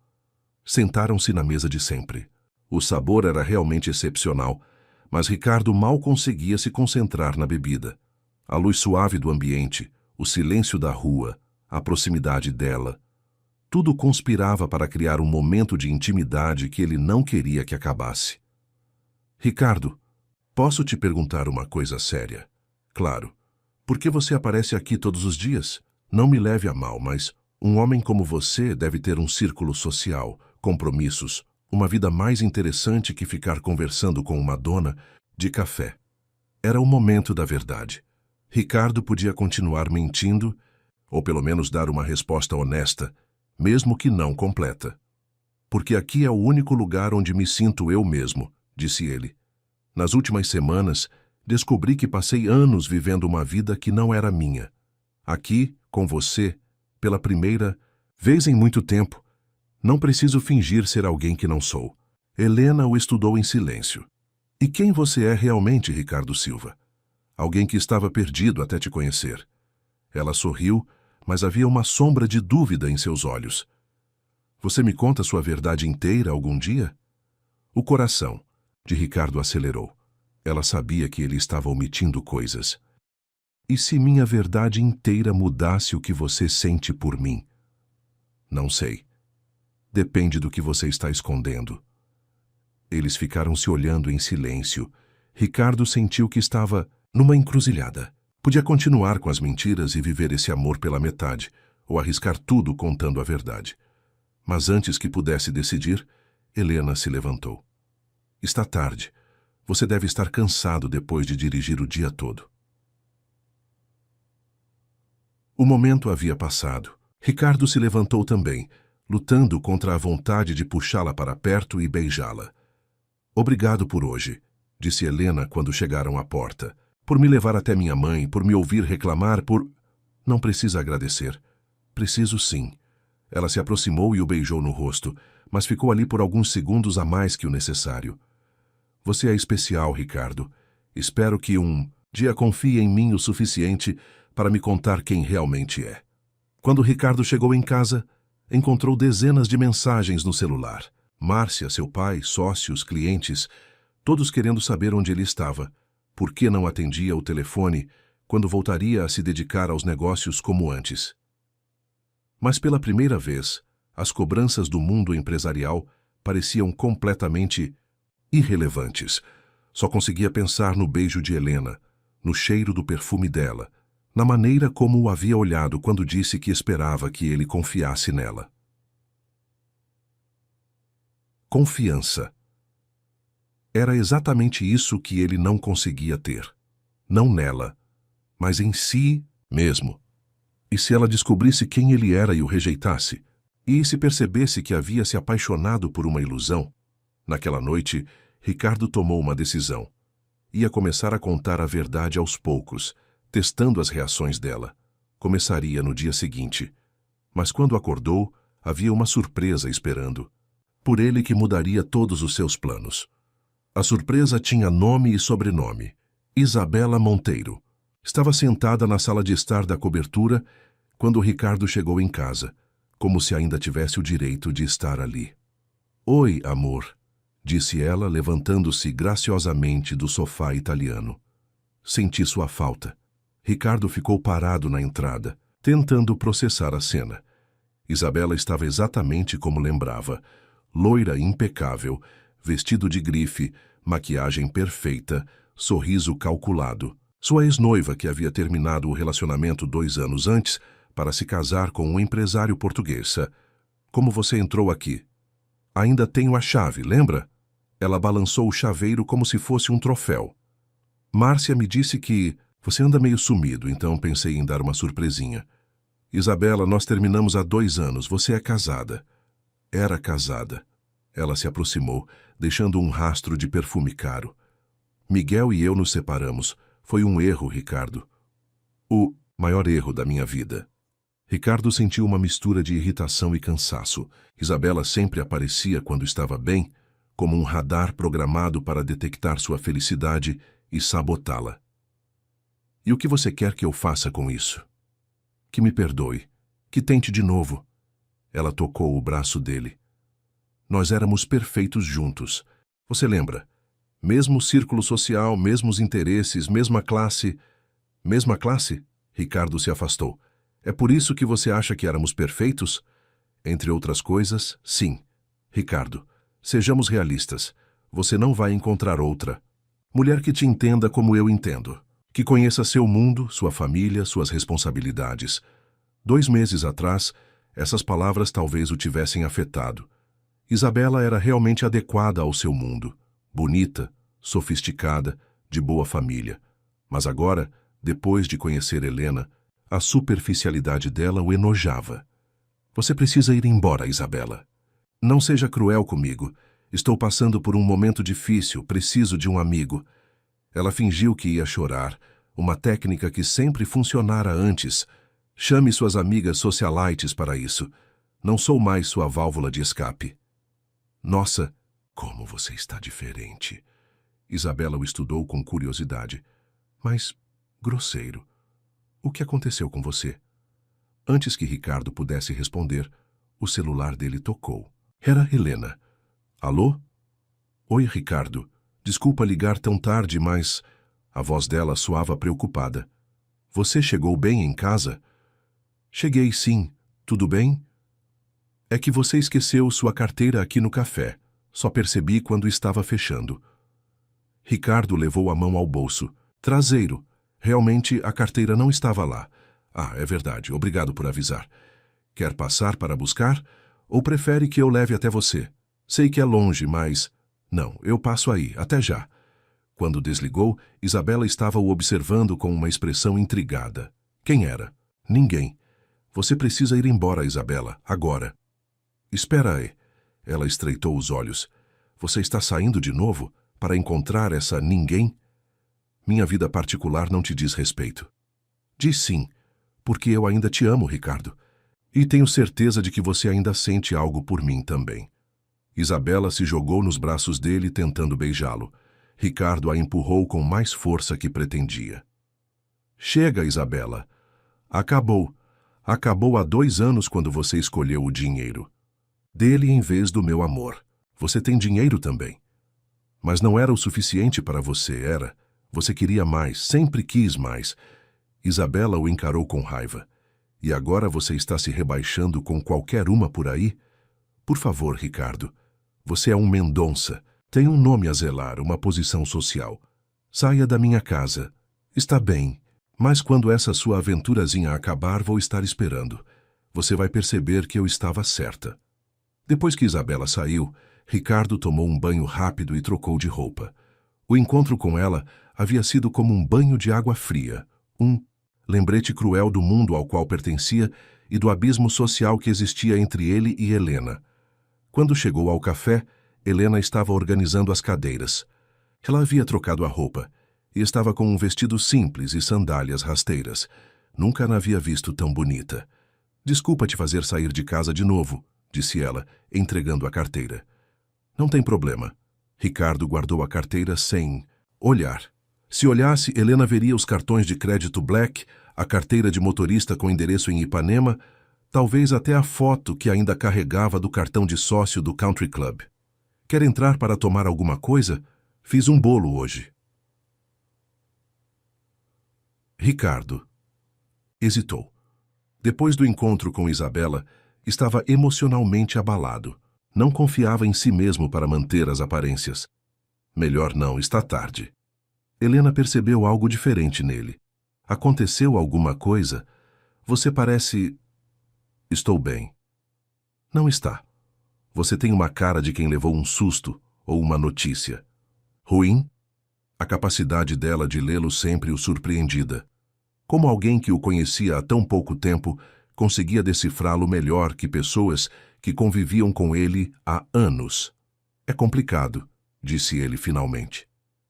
[SPEAKER 1] Sentaram-se na mesa de sempre. O sabor era realmente excepcional, mas Ricardo mal conseguia se concentrar na bebida. A luz suave do ambiente, o silêncio da rua, a proximidade dela, tudo conspirava para criar um momento de intimidade que ele não queria que acabasse. Ricardo, posso te perguntar uma coisa séria? Claro. Por que você aparece aqui todos os dias? Não me leve a mal, mas um homem como você deve ter um círculo social, compromissos, uma vida mais interessante que ficar conversando com uma dona de café. Era o momento da verdade. Ricardo podia continuar mentindo ou pelo menos dar uma resposta honesta, mesmo que não completa. Porque aqui é o único lugar onde me sinto eu mesmo, disse ele. Nas últimas semanas, descobri que passei anos vivendo uma vida que não era minha. Aqui, com você, pela primeira vez em muito tempo, não preciso fingir ser alguém que não sou. Helena o estudou em silêncio. E quem você é realmente, Ricardo Silva? Alguém que estava perdido até te conhecer. Ela sorriu, mas havia uma sombra de dúvida em seus olhos. Você me conta sua verdade inteira algum dia? O coração de Ricardo acelerou. Ela sabia que ele estava omitindo coisas. E se minha verdade inteira mudasse o que você sente por mim? Não sei. Depende do que você está escondendo. Eles ficaram se olhando em silêncio. Ricardo sentiu que estava numa encruzilhada. Podia continuar com as mentiras e viver esse amor pela metade, ou arriscar tudo contando a verdade. Mas antes que pudesse decidir, Helena se levantou. Está tarde. Você deve estar cansado depois de dirigir o dia todo. O momento havia passado. Ricardo se levantou também, lutando contra a vontade de puxá-la para perto e beijá-la. Obrigado por hoje, disse Helena quando chegaram à porta. Por me levar até minha mãe, por me ouvir reclamar, por... Não precisa agradecer. Preciso sim. Ela se aproximou e o beijou no rosto, mas ficou ali por alguns segundos a mais que o necessário. Você é especial, Ricardo. Espero que um dia confie em mim o suficiente para me contar quem realmente é. Quando Ricardo chegou em casa, encontrou dezenas de mensagens no celular. Márcia, seu pai, sócios, clientes, todos querendo saber onde ele estava, por que não atendia o telefone quando voltaria a se dedicar aos negócios como antes. Mas pela primeira vez, as cobranças do mundo empresarial pareciam completamente irrelevantes. Só conseguia pensar no beijo de Helena, no cheiro do perfume dela, na maneira como o havia olhado quando disse que esperava que ele confiasse nela. Confiança. Era exatamente isso que ele não conseguia ter. Não nela, mas em si mesmo. E se ela descobrisse quem ele era e o rejeitasse? E se percebesse que havia se apaixonado por uma ilusão? Naquela noite, Ricardo tomou uma decisão. Ia começar a contar a verdade aos poucos, testando as reações dela. Começaria no dia seguinte. Mas quando acordou, havia uma surpresa esperando. Por ele que mudaria todos os seus planos. A surpresa tinha nome e sobrenome. Isabela Monteiro. Estava sentada na sala de estar da cobertura quando Ricardo chegou em casa, como se ainda tivesse o direito de estar ali. Oi, amor, disse ela, levantando-se graciosamente do sofá italiano. Senti sua falta. Ricardo ficou parado na entrada, tentando processar a cena. Isabela estava exatamente como lembrava, loira impecável, vestido de grife, maquiagem perfeita, sorriso calculado. Sua ex-noiva, que havia terminado o relacionamento 2 anos antes para se casar com um empresário português. Como você entrou aqui? Ainda tenho a chave, lembra? Ela balançou o chaveiro como se fosse um troféu. Márcia me disse que você anda meio sumido, então pensei em dar uma surpresinha. Isabela, nós terminamos há 2 anos, você é casada. Era casada. Ela se aproximou, deixando um rastro de perfume caro. Miguel e eu nos separamos. Foi um erro, Ricardo. O maior erro da minha vida. Ricardo sentiu uma mistura de irritação e cansaço. Isabela sempre aparecia quando estava bem, como um radar programado para detectar sua felicidade e sabotá-la. E o que você quer que eu faça com isso? Que me perdoe. Que tente de novo. Ela tocou o braço dele. Nós éramos perfeitos juntos. Você lembra? Mesmo círculo social, mesmos interesses, mesma classe... Mesma classe? Ricardo se afastou. É por isso que você acha que éramos perfeitos? Entre outras coisas, sim. Ricardo, sejamos realistas. Você não vai encontrar outra. Mulher que te entenda como eu entendo. Que conheça seu mundo, sua família, suas responsabilidades. 2 meses atrás, essas palavras talvez o tivessem afetado. Isabela era realmente adequada ao seu mundo. Bonita, sofisticada, de boa família. Mas agora, depois de conhecer Helena, A superficialidade dela o enojava. Você precisa ir embora, Isabela. Não seja cruel comigo. Estou passando por um momento difícil, preciso de um amigo. Ela fingiu que ia chorar, uma técnica que sempre funcionara antes. Chame suas amigas socialites para isso. Não sou mais sua válvula de escape. Nossa, como você está diferente. Isabela o estudou com curiosidade. Mas, grosseiro. O que aconteceu com você? Antes que Ricardo pudesse responder, o celular dele tocou. Era Helena. Alô? Oi, Ricardo. Desculpa ligar tão tarde, mas... A voz dela soava preocupada. Você chegou bem em casa? Cheguei, sim. Tudo bem? É que você esqueceu sua carteira aqui no café. Só percebi quando estava fechando. Ricardo levou a mão ao bolso. Traseiro. Realmente, a carteira não estava lá. Ah, é verdade. Obrigado por avisar. Quer passar para buscar? Ou prefere que eu leve até você? Sei que é longe, mas... Não, eu passo aí. Até já. Quando desligou, Isabela estava o observando com uma expressão intrigada. Quem era? Ninguém. Você precisa ir embora, Isabela. Agora. Espera aí. Ela estreitou os olhos. Você está saindo de novo para encontrar essa ninguém? Minha vida particular não te diz respeito. Diz sim, porque eu ainda te amo, Ricardo. E tenho certeza de que você ainda sente algo por mim também. Isabela se jogou nos braços dele tentando beijá-lo. Ricardo a empurrou com mais força que pretendia. Chega, Isabela. Acabou. Acabou há 2 anos quando você escolheu o dinheiro. Dele em vez do meu amor. Você tem dinheiro também. Mas não era o suficiente para você, era? Você queria mais, sempre quis mais. Isabela o encarou com raiva. E agora você está se rebaixando com qualquer uma por aí? Por favor, Ricardo. Você é um Mendonça. Tem um nome a zelar, uma posição social. Saia da minha casa. Está bem, mas quando essa sua aventurazinha acabar, vou estar esperando. Você vai perceber que eu estava certa. Depois que Isabela saiu, Ricardo tomou um banho rápido e trocou de roupa. O encontro com ela havia sido como um banho de água fria, um lembrete cruel do mundo ao qual pertencia e do abismo social que existia entre ele e Helena. Quando chegou ao café, Helena estava organizando as cadeiras. Ela havia trocado a roupa e estava com um vestido simples e sandálias rasteiras. Nunca a havia visto tão bonita. Desculpa te fazer sair de casa de novo, disse ela, entregando a carteira. Não tem problema. Ricardo guardou a carteira sem olhar. Se olhasse, Helena veria os cartões de crédito Black, a carteira de motorista com endereço em Ipanema, talvez até a foto que ainda carregava do cartão de sócio do Country Club. Quer entrar para tomar alguma coisa? Fiz um bolo hoje. Ricardo hesitou. Depois do encontro com Isabela, estava emocionalmente abalado. Não confiava em si mesmo para manter as aparências. Melhor não, está tarde. Helena percebeu algo diferente nele. Aconteceu alguma coisa? Você parece... Estou bem. Não está. Você tem uma cara de quem levou um susto ou uma notícia. Ruim? A capacidade dela de lê-lo sempre o surpreendida. Como alguém que o conhecia há tão pouco tempo conseguia decifrá-lo melhor que pessoas que conviviam com ele há anos. É complicado, disse ele finalmente.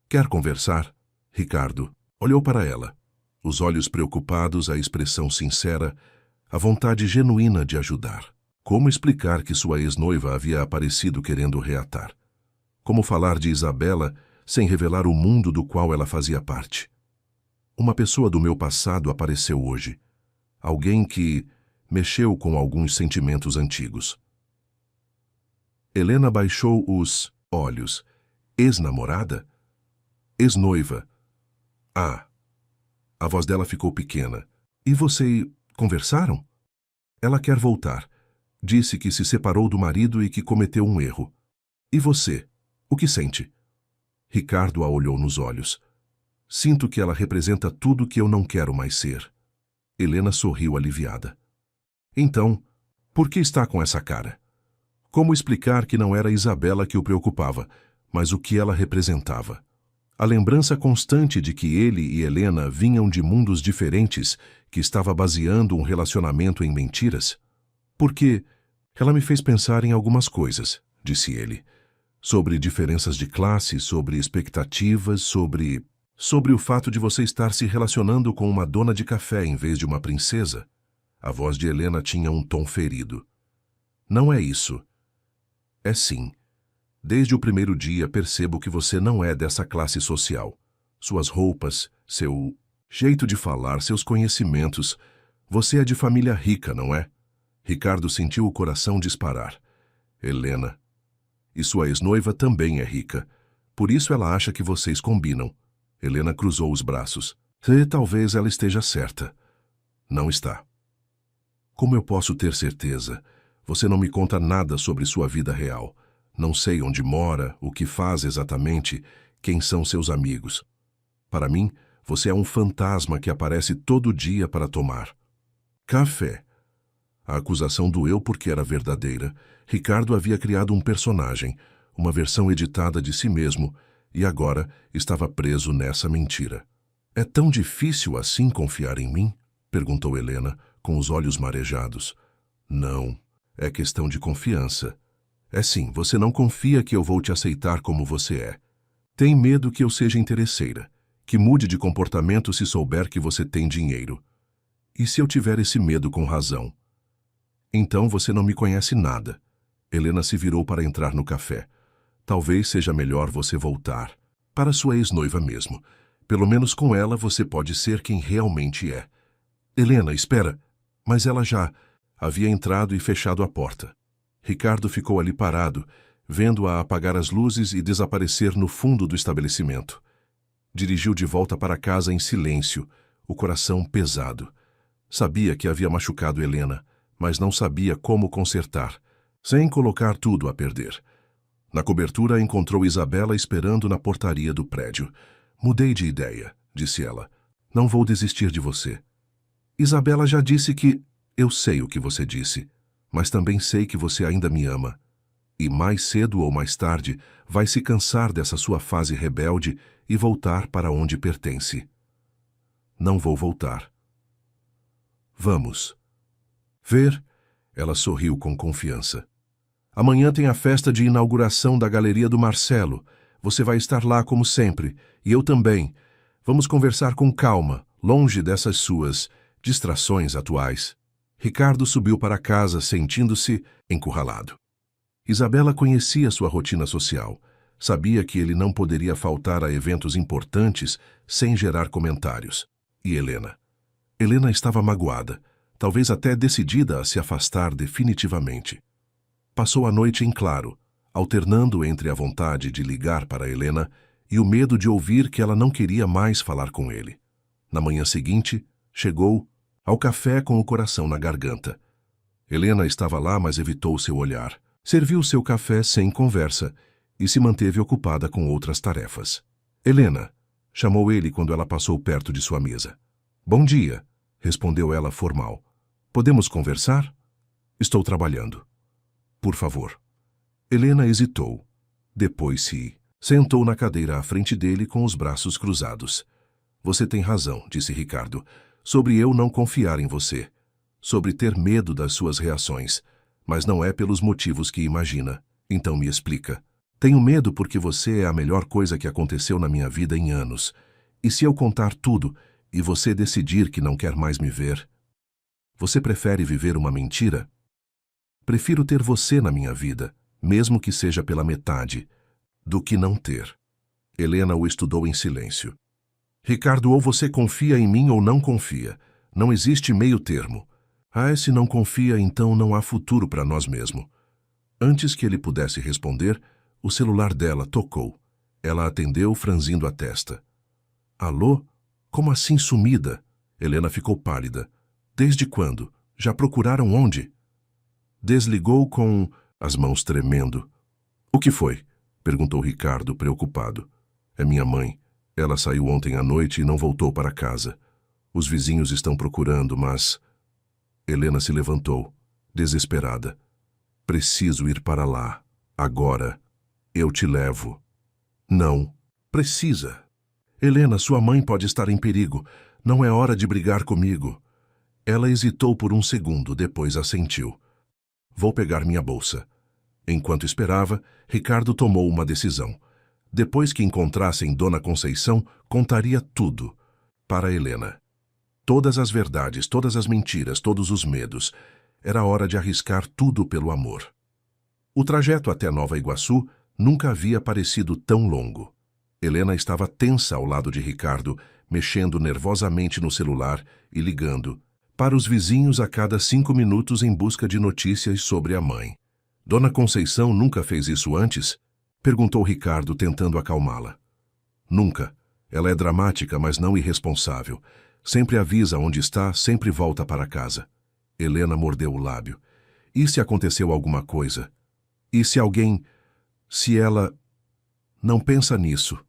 [SPEAKER 1] Quer conversar? Ricardo olhou para ela. Os olhos preocupados, a expressão sincera, a vontade genuína de ajudar. Como explicar que sua ex-noiva havia aparecido querendo reatar? Como falar de Isabela sem revelar o mundo do qual ela fazia parte? Uma pessoa do meu passado apareceu hoje. Alguém que mexeu com alguns sentimentos antigos. Helena baixou os olhos. Ex-namorada? Ex-noiva. Ah. A voz dela ficou pequena. E você... conversaram? Ela quer voltar. Disse que se separou do marido e que cometeu um erro. E você? O que sente? Ricardo a olhou nos olhos. Sinto que ela representa tudo que eu não quero mais ser. Helena sorriu aliviada. Então, por que está com essa cara? Como explicar que não era Isabela que o preocupava, mas o que ela representava? A lembrança constante de que ele e Helena vinham de mundos diferentes, que estava baseando um relacionamento em mentiras? Porque ela me fez pensar em algumas coisas, disse ele. Sobre diferenças de classe, sobre expectativas, sobre o fato de você estar se relacionando com uma dona de café em vez de uma princesa. A voz de Helena tinha um tom ferido. Não é isso. É sim. Desde o primeiro dia percebo que você não é dessa classe social. Suas roupas, seu jeito de falar, seus conhecimentos. Você é de família rica, não é? Ricardo sentiu o coração disparar. Helena. E sua ex-noiva também é rica. Por isso ela acha que vocês combinam. Helena cruzou os braços. E talvez ela esteja certa. Não está. Como eu posso ter certeza? Você não me conta nada sobre sua vida real. Não sei onde mora, o que faz exatamente, quem são seus amigos. Para mim, você é um fantasma que aparece todo dia para tomar café. A acusação doeu porque era verdadeira. Ricardo havia criado um personagem, uma versão editada de si mesmo, e agora estava preso nessa mentira. É tão difícil assim confiar em mim? Perguntou Helena, com os olhos marejados. Não, é questão de confiança. É sim, você não confia que eu vou te aceitar como você é. Tem medo que eu seja interesseira, que mude de comportamento se souber que você tem dinheiro. E se eu tiver esse medo com razão? Então você não me conhece nada. Helena se virou para entrar no café. Talvez seja melhor você voltar. Para sua ex-noiva mesmo. Pelo menos com ela você pode ser quem realmente é. Helena, espera. Mas ela já havia entrado e fechado a porta. Ricardo ficou ali parado, vendo-a apagar as luzes e desaparecer no fundo do estabelecimento. Dirigiu de volta para casa em silêncio, o coração pesado. Sabia que havia machucado Helena, mas não sabia como consertar, sem colocar tudo a perder. Na cobertura encontrou Isabela esperando na portaria do prédio. Mudei de ideia, disse ela. Não vou desistir de você. Isabela já disse que... Eu sei o que você disse, mas também sei que você ainda me ama. E mais cedo ou mais tarde vai se cansar dessa sua fase rebelde e voltar para onde pertence. Não vou voltar. Vamos. Ver? Ela sorriu com confiança. Amanhã tem a festa de inauguração da Galeria do Marcelo. Você vai estar lá como sempre, e eu também. Vamos conversar com calma, longe dessas suas distrações atuais. Ricardo subiu para casa, sentindo-se encurralado. Isabela conhecia sua rotina social. Sabia que ele não poderia faltar a eventos importantes sem gerar comentários. E Helena? Helena estava magoada, talvez até decidida a se afastar definitivamente. Passou a noite em claro, alternando entre a vontade de ligar para Helena e o medo de ouvir que ela não queria mais falar com ele. Na manhã seguinte, chegou ao café com o coração na garganta. Helena estava lá, mas evitou seu olhar. Serviu seu café sem conversa e se manteve ocupada com outras tarefas. Helena, chamou ele quando ela passou perto de sua mesa. Bom dia, respondeu ela formal. Podemos conversar? Estou trabalhando. Por favor. Helena hesitou. Depois se sentou na cadeira à frente dele com os braços cruzados. Você tem razão, disse Ricardo, sobre eu não confiar em você, sobre ter medo das suas reações, mas não é pelos motivos que imagina. Então me explica. Tenho medo porque você é a melhor coisa que aconteceu na minha vida em anos. E se eu contar tudo e você decidir que não quer mais me ver? Você prefere viver uma mentira? Prefiro ter você na minha vida, mesmo que seja pela metade, do que não ter. Helena o estudou em silêncio. Ricardo, ou você confia em mim ou não confia. Não existe meio termo. Se não confia, então não há futuro para nós mesmos. Antes que ele pudesse responder, o celular dela tocou. Ela atendeu, franzindo a testa. Alô? Como assim sumida? Helena ficou pálida. Desde quando? Já procuraram onde? Desligou com as mãos tremendo. O que foi? Perguntou Ricardo, preocupado. É minha mãe. Ela saiu ontem à noite e não voltou para casa. Os vizinhos estão procurando, mas... Helena se levantou, desesperada. Preciso ir para lá. Agora. Eu te levo. Não. Precisa. Helena, sua mãe pode estar em perigo. Não é hora de brigar comigo. Ela hesitou por um segundo, depois assentiu. Vou pegar minha bolsa. Enquanto esperava, Ricardo tomou uma decisão. Depois que encontrassem Dona Conceição, contaria tudo para Helena. Todas as verdades, todas as mentiras, todos os medos. Era hora de arriscar tudo pelo amor. O trajeto até Nova Iguaçu nunca havia parecido tão longo. Helena estava tensa ao lado de Ricardo, mexendo nervosamente no celular e ligando para os vizinhos a cada 5 minutos em busca de notícias sobre a mãe. Dona Conceição nunca fez isso antes? Perguntou Ricardo, tentando acalmá-la. Nunca. Ela é dramática, mas não irresponsável. Sempre avisa onde está, sempre volta para casa. Helena mordeu o lábio. E se aconteceu alguma coisa? E se alguém... Se ela... Não pensa nisso.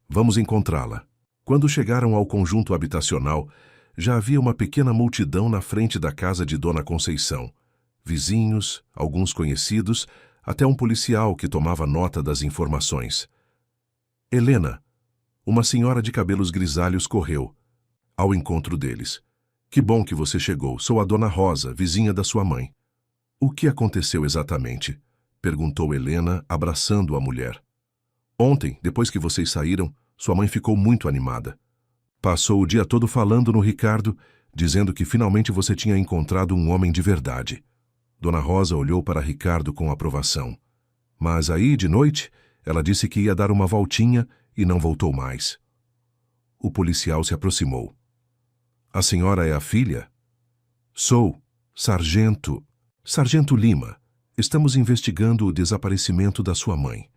[SPEAKER 1] Vamos encontrá-la. Quando chegaram ao conjunto habitacional, já havia uma pequena multidão na frente da casa de Dona Conceição. Vizinhos, alguns conhecidos, até um policial que tomava nota das informações. Helena, uma senhora de cabelos grisalhos, correu ao encontro deles. Que bom que você chegou. Sou a Dona Rosa, vizinha da sua mãe. O que aconteceu exatamente? Perguntou Helena, abraçando a mulher. Ontem, depois que vocês saíram, sua mãe ficou muito animada. Passou o dia todo falando no Ricardo, dizendo que finalmente você tinha encontrado um homem de verdade. Dona Rosa olhou para Ricardo com aprovação. Mas aí, de noite, ela disse que ia dar uma voltinha e não voltou mais. O policial se aproximou. A senhora é a filha? Sou, Sargento Lima. Estamos investigando o desaparecimento da sua mãe.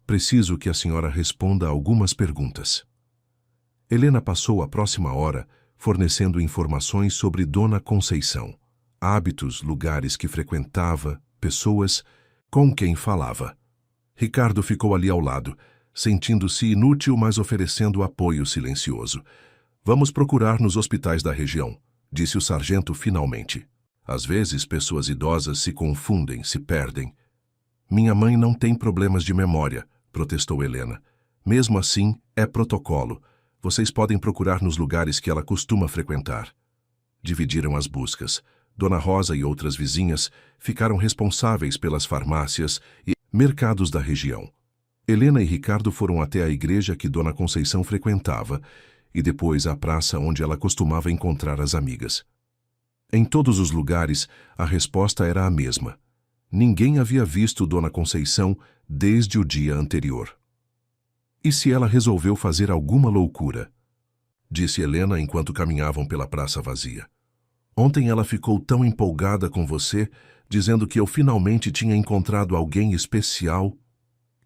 [SPEAKER 1] Preciso que a senhora responda algumas perguntas. Helena passou a próxima hora fornecendo informações sobre Dona Conceição. Hábitos, lugares que frequentava, pessoas com quem falava. Ricardo ficou ali ao lado, sentindo-se inútil, mas oferecendo apoio silencioso. Vamos procurar nos hospitais da região, disse o sargento finalmente. Às vezes, pessoas idosas se confundem, se perdem. Minha mãe não tem problemas de memória, protestou Helena. Mesmo assim, é protocolo. Vocês podem procurar nos lugares que ela costuma frequentar. Dividiram as buscas. Dona Rosa e outras vizinhas ficaram responsáveis pelas farmácias e mercados da região. Helena e Ricardo foram até a igreja que Dona Conceição frequentava e depois à praça onde ela costumava encontrar as amigas. Em todos os lugares, a resposta era a mesma. Ninguém havia visto Dona Conceição desde o dia anterior. E se ela resolveu fazer alguma loucura? Disse Helena enquanto caminhavam pela praça vazia. Ontem ela ficou tão empolgada com você, dizendo que eu finalmente tinha encontrado alguém especial.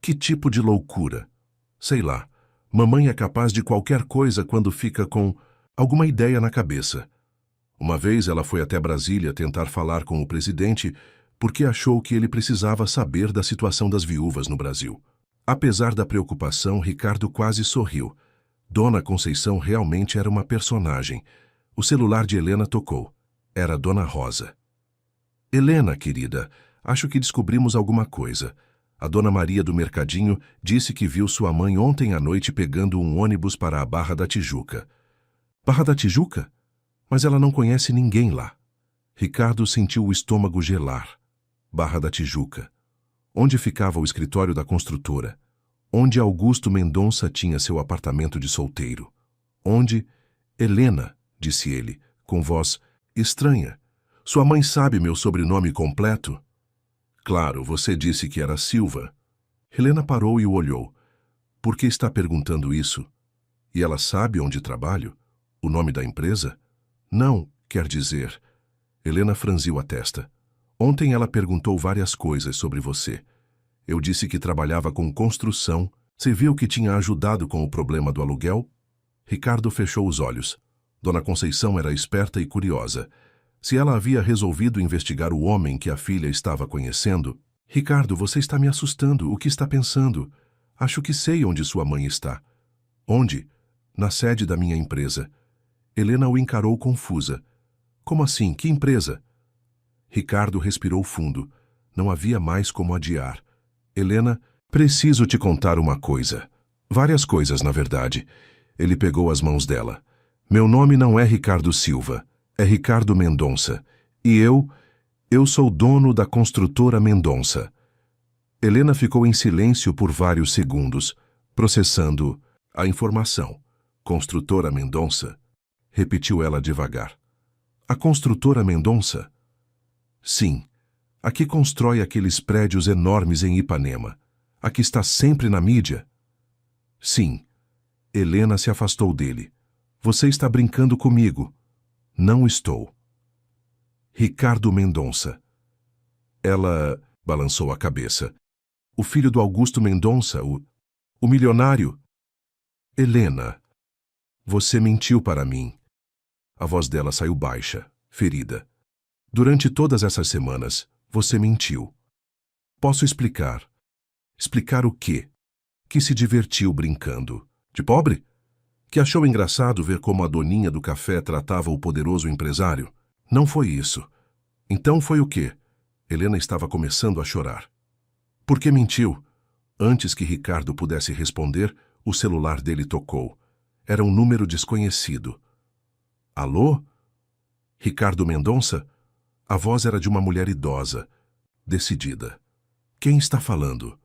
[SPEAKER 1] Que tipo de loucura? Sei lá. Mamãe é capaz de qualquer coisa quando fica com alguma ideia na cabeça. Uma vez ela foi até Brasília tentar falar com o presidente porque achou que ele precisava saber da situação das viúvas no Brasil. Apesar da preocupação, Ricardo quase sorriu. Dona Conceição realmente era uma personagem. O celular de Helena tocou. Era Dona Rosa. Helena, querida, acho que descobrimos alguma coisa. A Dona Maria do Mercadinho disse que viu sua mãe ontem à noite pegando um ônibus para a Barra da Tijuca. Barra da Tijuca? Mas ela não conhece ninguém lá. Ricardo sentiu o estômago gelar. Barra da Tijuca. Onde ficava o escritório da construtora? Onde Augusto Mendonça tinha seu apartamento de solteiro? Onde... Helena, disse ele, com voz estranha. Sua mãe sabe meu sobrenome completo? Claro, você disse que era Silva. Helena parou e o olhou. Por que está perguntando isso? E ela sabe onde trabalho? O nome da empresa? Não, quer dizer... Helena franziu a testa. Ontem ela perguntou várias coisas sobre você. Eu disse que trabalhava com construção. Você viu que tinha ajudado com o problema do aluguel? Ricardo fechou os olhos. Dona Conceição era esperta e curiosa. Se ela havia resolvido investigar o homem que a filha estava conhecendo... Ricardo, você está me assustando. O que está pensando? Acho que sei onde sua mãe está. Onde? Na sede da minha empresa. Helena o encarou confusa. Como assim? Que empresa? Ricardo respirou fundo. Não havia mais como adiar. Helena, preciso te contar uma coisa. Várias coisas, na verdade. Ele pegou as mãos dela. Meu nome não é Ricardo Silva. É Ricardo Mendonça. E eu sou dono da construtora Mendonça. Helena ficou em silêncio por vários segundos, processando a informação. Construtora Mendonça? Repetiu ela devagar. A construtora Mendonça? Sim, a que constrói aqueles prédios enormes em Ipanema. A que está sempre na mídia? Sim. Helena se afastou dele. Você está brincando comigo. Não estou. Ricardo Mendonça. Ela balançou a cabeça. O filho do Augusto Mendonça, o milionário. Helena, você mentiu para mim. A voz dela saiu baixa, ferida. Durante todas essas semanas, você mentiu. Posso explicar. Explicar o quê? Que se divertiu brincando. De pobre? Que achou engraçado ver como a doninha do café tratava o poderoso empresário? Não foi isso. Então foi o quê? Helena estava começando a chorar. Por que mentiu? Antes que Ricardo pudesse responder, o celular dele tocou. Era um número desconhecido. Alô? Ricardo Mendonça? A voz era de uma mulher idosa, decidida. Quem está falando?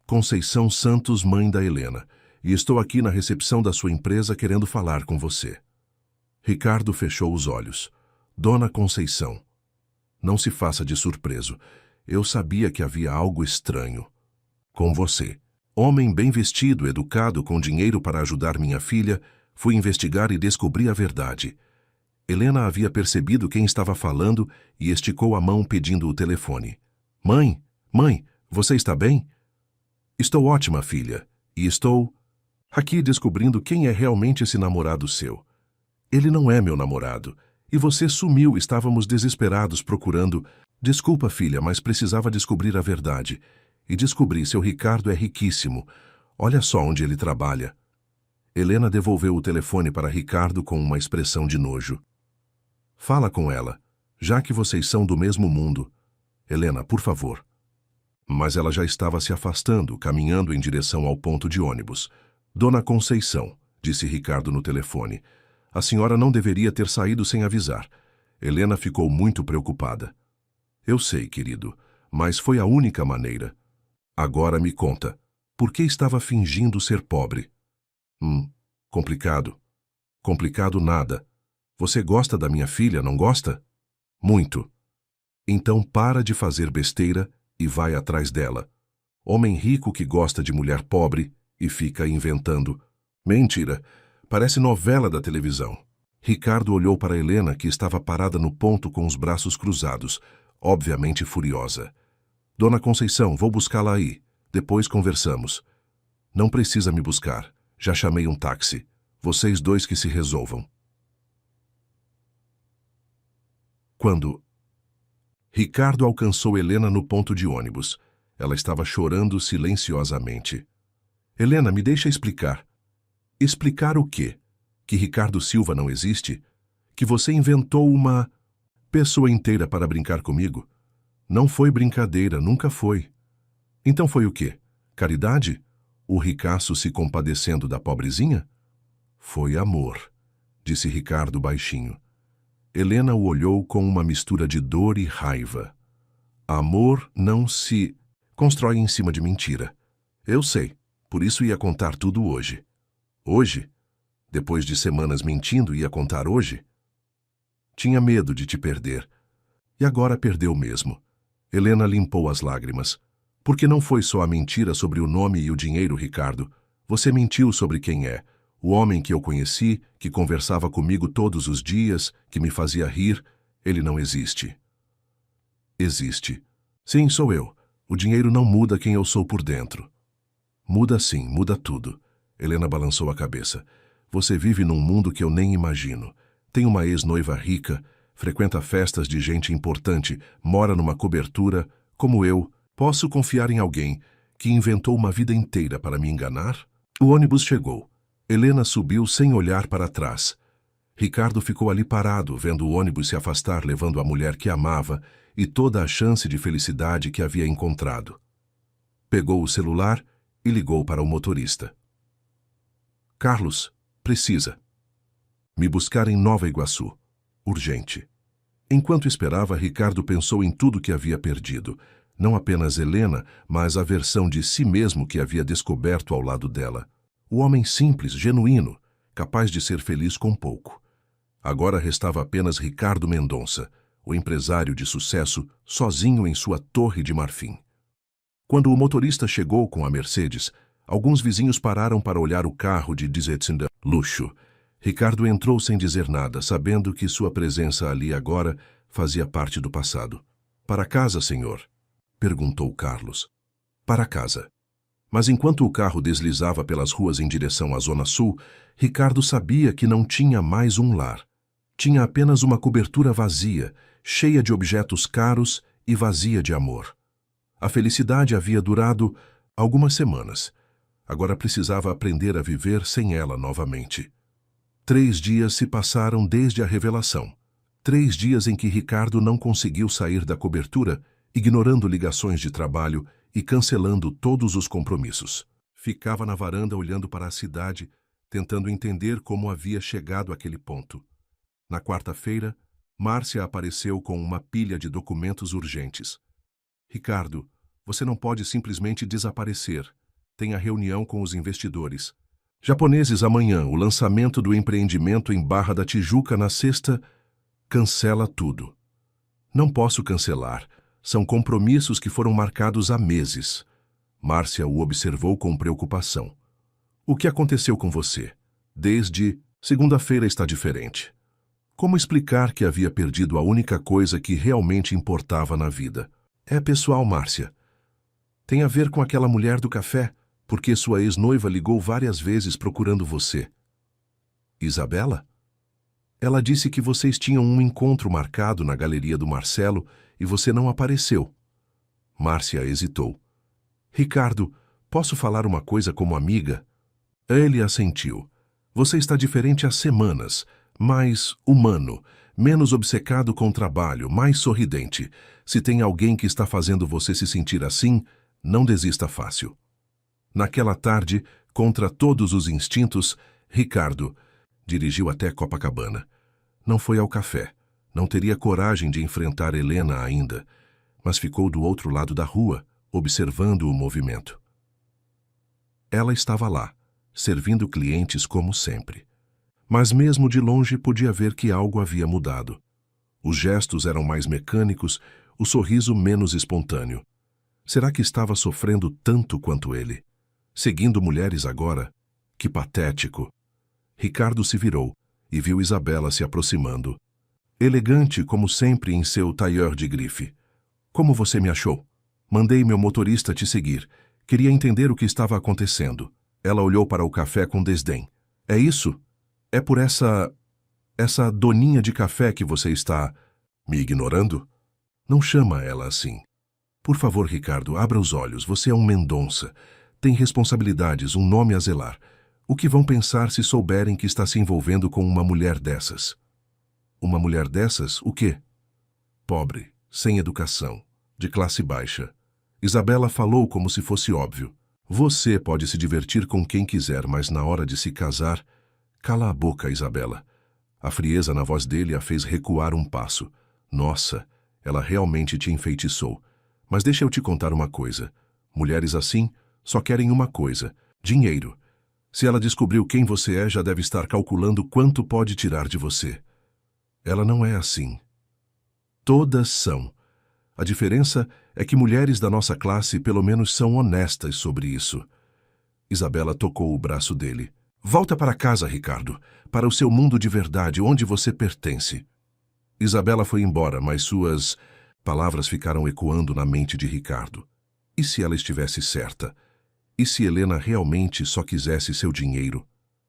[SPEAKER 1] Conceição Santos, mãe da Helena, e estou aqui na recepção da sua empresa querendo falar com você. Ricardo fechou os olhos. Dona Conceição. Não se faça de surpreso. Eu sabia que havia algo estranho. Com você. Homem bem vestido, educado, com dinheiro para ajudar minha filha, fui investigar e descobri a verdade. Helena havia percebido quem estava falando e esticou a mão pedindo o telefone. Mãe, você está bem? Estou ótima, filha. E estou aqui descobrindo quem é realmente esse namorado seu. Ele não é meu namorado. E você sumiu, estávamos desesperados procurando. Desculpa, filha, mas precisava descobrir a verdade. E descobri, seu Ricardo é riquíssimo. Olha só onde ele trabalha. Helena devolveu o telefone para Ricardo com uma expressão de nojo. Fala com ela, já que vocês são do mesmo mundo. Helena, por favor. Mas ela já estava se afastando, caminhando em direção ao ponto de ônibus. Dona Conceição, disse Ricardo no telefone. A senhora não deveria ter saído sem avisar. Helena ficou muito preocupada. Eu sei, querido, mas foi a única maneira. Agora me conta, por que estava fingindo ser pobre? Complicado. Complicado nada. Você gosta da minha filha, não gosta? Muito. Então para de fazer besteira e vai atrás dela. Homem rico que gosta de mulher pobre e fica inventando. Mentira. Parece novela da televisão. Ricardo olhou para Helena, que estava parada no ponto com os braços cruzados, obviamente furiosa. Dona Conceição, vou buscá-la aí. Depois conversamos. Não precisa me buscar. Já chamei um táxi. Vocês dois que se resolvam. Quando Ricardo alcançou Helena no ponto de ônibus, ela estava chorando silenciosamente. Helena, me deixa explicar. Explicar o quê? Que Ricardo Silva não existe? Que você inventou uma pessoa inteira para brincar comigo? Não foi brincadeira, nunca foi. Então foi o quê? Caridade? O ricaço se compadecendo da pobrezinha? Foi amor, disse Ricardo baixinho. Helena o olhou com uma mistura de dor e raiva. Amor não se constrói em cima de mentira. Eu sei, por isso ia contar tudo hoje. Hoje? Depois de semanas mentindo, ia contar hoje? Tinha medo de te perder. E agora perdeu mesmo. Helena limpou as lágrimas. Porque não foi só a mentira sobre o nome e o dinheiro, Ricardo. Você mentiu sobre quem é. O homem que eu conheci, que conversava comigo todos os dias, que me fazia rir, ele não existe. Existe. Sim, sou eu. O dinheiro não muda quem eu sou por dentro. Muda sim, muda tudo. Helena balançou a cabeça. Você vive num mundo que eu nem imagino. Tem uma ex-noiva rica, frequenta festas de gente importante, mora numa cobertura, como eu. Posso confiar em alguém que inventou uma vida inteira para me enganar? O ônibus chegou. Helena subiu sem olhar para trás. Ricardo ficou ali parado, vendo o ônibus se afastar, levando a mulher que amava e toda a chance de felicidade que havia encontrado. Pegou o celular e ligou para o motorista. Carlos, precisa me buscar em Nova Iguaçu. urgente. Enquanto esperava, Ricardo pensou em tudo que havia perdido. Não apenas Helena, mas a versão de si mesmo que havia descoberto ao lado dela. O homem simples, genuíno, capaz de ser feliz com pouco. Agora restava apenas Ricardo Mendonça, o empresário de sucesso, sozinho em sua torre de marfim. Quando o motorista chegou com a Mercedes, alguns vizinhos pararam para olhar o carro de luxo. Ricardo entrou sem dizer nada, sabendo que sua presença ali agora fazia parte do passado. "Para casa, senhor?" perguntou Carlos. "Para casa." Mas enquanto o carro deslizava pelas ruas em direção à Zona Sul, Ricardo sabia que não tinha mais um lar. Tinha apenas uma cobertura vazia, cheia de objetos caros e vazia de amor. A felicidade havia durado algumas semanas. Agora precisava aprender a viver sem ela novamente. 3 dias se passaram desde a revelação. 3 dias em que Ricardo não conseguiu sair da cobertura, ignorando ligações de trabalho e cancelando todos os compromissos. Ficava na varanda olhando para a cidade, tentando entender como havia chegado àquele ponto. Na quarta-feira, Márcia apareceu com uma pilha de documentos urgentes. "Ricardo, você não pode simplesmente desaparecer. Tem a reunião com os investidores. Japoneses amanhã, o lançamento do empreendimento em Barra da Tijuca na sexta. Cancela tudo." "Não posso cancelar. São compromissos que foram marcados há meses." Márcia o observou com preocupação. "O que aconteceu com você? Desde segunda-feira está diferente." Como explicar que havia perdido a única coisa que realmente importava na vida? "É pessoal, Márcia. Tem a ver com aquela mulher do café, porque sua ex-noiva ligou várias vezes procurando você." "Isabela? Ela disse que vocês tinham um encontro marcado na galeria do Marcelo e você não apareceu." Márcia hesitou. "Ricardo, posso falar uma coisa como amiga?" Ele assentiu. "Você está diferente há semanas, mais humano, menos obcecado com o trabalho, mais sorridente. Se tem alguém que está fazendo você se sentir assim, não desista fácil." Naquela tarde, contra todos os instintos, Ricardo dirigiu até Copacabana. Não foi ao café. Não teria coragem de enfrentar Helena ainda, mas ficou do outro lado da rua, observando o movimento. Ela estava lá, servindo clientes como sempre. Mas mesmo de longe podia ver que algo havia mudado. Os gestos eram mais mecânicos, o sorriso menos espontâneo. Será que estava sofrendo tanto quanto ele? Seguindo mulheres agora? Que patético! Ricardo se virou e viu Isabela se aproximando. Elegante como sempre em seu tailleur de grife. "Como você me achou?" "Mandei meu motorista te seguir. Queria entender o que estava acontecendo." Ela olhou para o café com desdém. "É isso? É por essa doninha de café que você está me ignorando?" "Não chama ela assim." "Por favor, Ricardo, abra os olhos. Você é um Mendonça. Tem responsabilidades, um nome a zelar. O que vão pensar se souberem que está se envolvendo com uma mulher dessas?" "Uma mulher dessas? O quê?" "Pobre, sem educação, de classe baixa." Isabela falou como se fosse óbvio. "Você pode se divertir com quem quiser, mas na hora de se casar..." "Cala a boca, Isabela." A frieza na voz dele a fez recuar um passo. "Nossa, ela realmente te enfeitiçou. Mas deixa eu te contar uma coisa. Mulheres assim só querem uma coisa: dinheiro. Se ela descobriu quem você é, já deve estar calculando quanto pode tirar de você." "Ela não é assim." "Todas são. A diferença é que mulheres da nossa classe pelo menos são honestas sobre isso." Isabela tocou o braço dele. "Volta para casa, Ricardo, para o seu mundo de verdade, onde você pertence." Isabela foi embora, mas suas palavras ficaram ecoando na mente de Ricardo. E se ela estivesse certa? E se Helena realmente só quisesse seu dinheiro?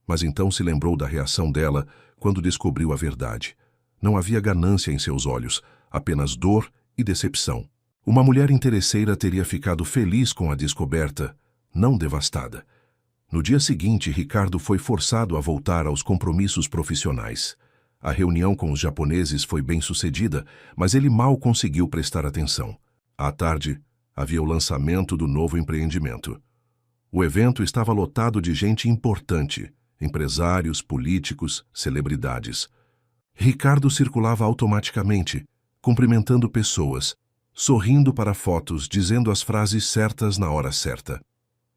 [SPEAKER 1] Mas então se lembrou da reação dela quando descobriu a verdade. Não havia ganância em seus olhos, apenas dor e decepção. Uma mulher interesseira teria ficado feliz com a descoberta, não devastada. No dia seguinte, Ricardo foi forçado a voltar aos compromissos profissionais. A reunião com os japoneses foi bem sucedida, mas ele mal conseguiu prestar atenção. À tarde, havia o lançamento do novo empreendimento. O evento estava lotado de gente importante, empresários, políticos, celebridades. Ricardo circulava automaticamente, cumprimentando pessoas, sorrindo para fotos, dizendo as frases certas na hora certa.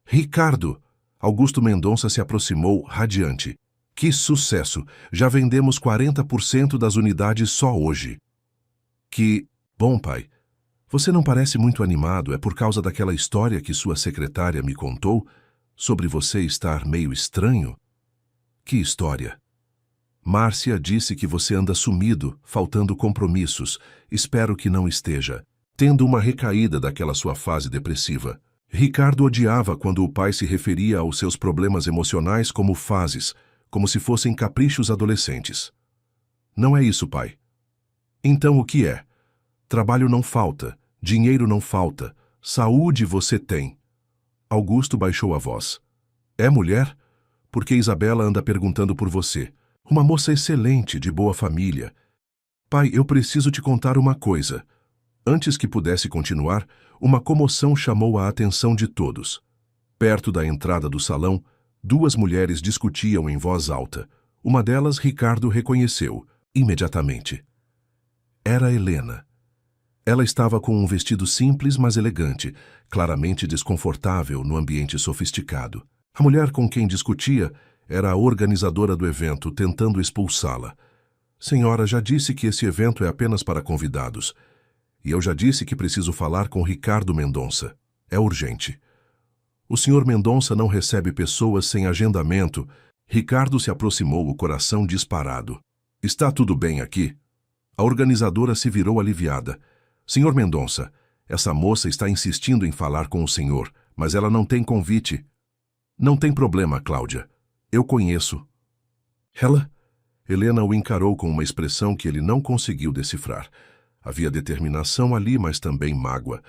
[SPEAKER 1] Ricardo! Augusto Mendonça se aproximou, radiante. Que sucesso! Já vendemos 40% das unidades só hoje. Que bom, pai. Você não parece muito animado, é por causa daquela história que sua secretária me contou sobre você estar meio estranho? Que história? Márcia disse que você anda sumido, faltando compromissos. Espero que não esteja tendo uma recaída daquela sua fase depressiva. Ricardo odiava quando o pai se referia aos seus problemas emocionais como fases, como se fossem caprichos adolescentes. Não é isso, pai. Então o que é? Trabalho não falta, dinheiro não falta, saúde você tem. Augusto baixou a voz. É mulher? Porque Isabela anda perguntando por você. Uma moça excelente, de boa família. Pai, eu preciso te contar uma coisa. Antes que pudesse continuar, uma comoção chamou a atenção de todos. Perto da entrada do salão, duas mulheres discutiam em voz alta. Uma delas Ricardo reconheceu, imediatamente. Era Helena. Ela estava com um vestido simples, mas elegante, claramente desconfortável no ambiente sofisticado. A mulher com quem discutia era a organizadora do evento, tentando expulsá-la. Senhora, já disse que esse evento é apenas para convidados. E eu já disse que preciso falar com Ricardo Mendonça. É urgente. O senhor Mendonça não recebe pessoas sem agendamento. Ricardo se aproximou, o coração disparado. Está tudo bem aqui? A organizadora se virou aliviada. Senhor Mendonça, essa moça está insistindo em falar com o senhor, mas ela não tem convite. Não tem problema, Cláudia. Eu conheço. Ela? Helena o encarou com uma expressão que ele não conseguiu decifrar. Havia determinação ali, mas também mágoa.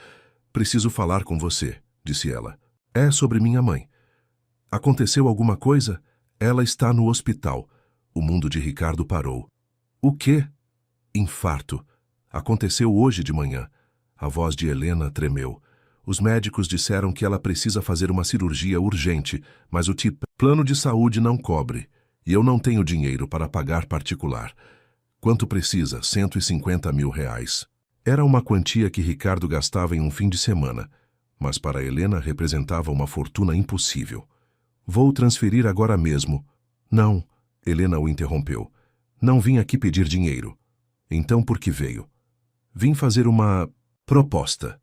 [SPEAKER 1] Preciso falar com você, disse ela. É sobre minha mãe. Aconteceu alguma coisa? Ela está no hospital. O mundo de Ricardo parou. O quê? Infarto. Aconteceu hoje de manhã. A voz de Helena tremeu. Os médicos disseram que ela precisa fazer uma cirurgia urgente, mas o plano de saúde não cobre. E eu não tenho dinheiro para pagar particular. Quanto precisa? R$ 150 mil. Era uma quantia que Ricardo gastava em um fim de semana, mas para Helena representava uma fortuna impossível. Vou transferir agora mesmo. Não, Helena o interrompeu. Não vim aqui pedir dinheiro. Então por que veio? Vim fazer uma proposta.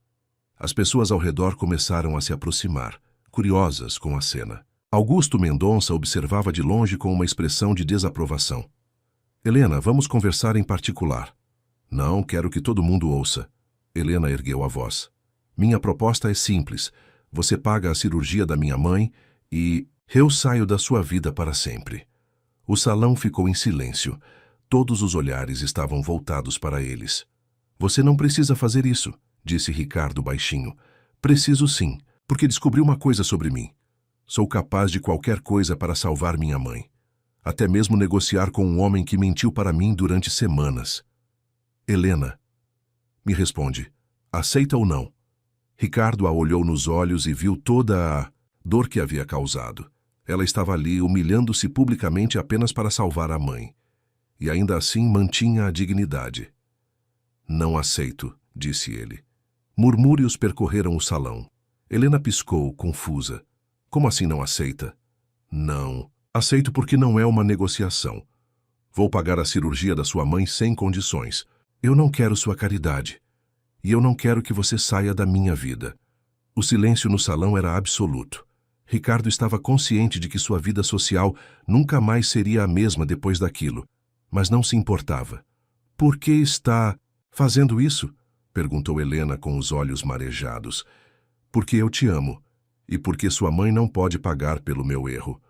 [SPEAKER 1] As pessoas ao redor começaram a se aproximar, curiosas com a cena. Augusto Mendonça observava de longe com uma expressão de desaprovação. Helena, vamos conversar em particular. Não, quero que todo mundo ouça. Helena ergueu a voz. Minha proposta é simples. Você paga a cirurgia da minha mãe e eu saio da sua vida para sempre. O salão ficou em silêncio. Todos os olhares estavam voltados para eles. Você não precisa fazer isso, disse Ricardo baixinho. Preciso sim, porque descobri uma coisa sobre mim. Sou capaz de qualquer coisa para salvar minha mãe. Até mesmo negociar com um homem que mentiu para mim durante semanas. Helena, me responde, aceita ou não? Ricardo a olhou nos olhos e viu toda a dor que havia causado. Ela estava ali, humilhando-se publicamente apenas para salvar a mãe. E ainda assim mantinha a dignidade. Não aceito, disse ele. Murmúrios percorreram o salão. Helena piscou, confusa. Como assim não aceita? Não. Aceito porque não é uma negociação. Vou pagar a cirurgia da sua mãe sem condições. Eu não quero sua caridade. E eu não quero que você saia da minha vida. O silêncio no salão era absoluto. Ricardo estava consciente de que sua vida social nunca mais seria a mesma depois daquilo, mas não se importava. Por que está fazendo isso? Perguntou Helena com os olhos marejados. Porque eu te amo, e porque sua mãe não pode pagar pelo meu erro.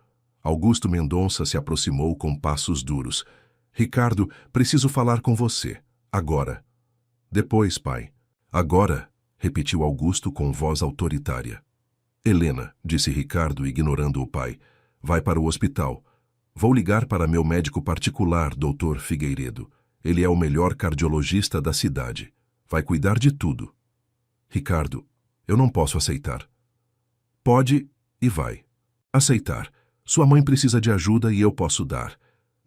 [SPEAKER 1] Augusto Mendonça se aproximou com passos duros. Ricardo, preciso falar com você. Agora. Depois, pai. Agora, repetiu Augusto com voz autoritária. Helena, disse Ricardo, ignorando o pai. Vai para o hospital. Vou ligar para meu médico particular, Dr. Figueiredo. Ele é o melhor cardiologista da cidade. Vai cuidar de tudo. Ricardo, eu não posso aceitar. Pode e vai. Aceitar. Sua mãe precisa de ajuda e eu posso dar.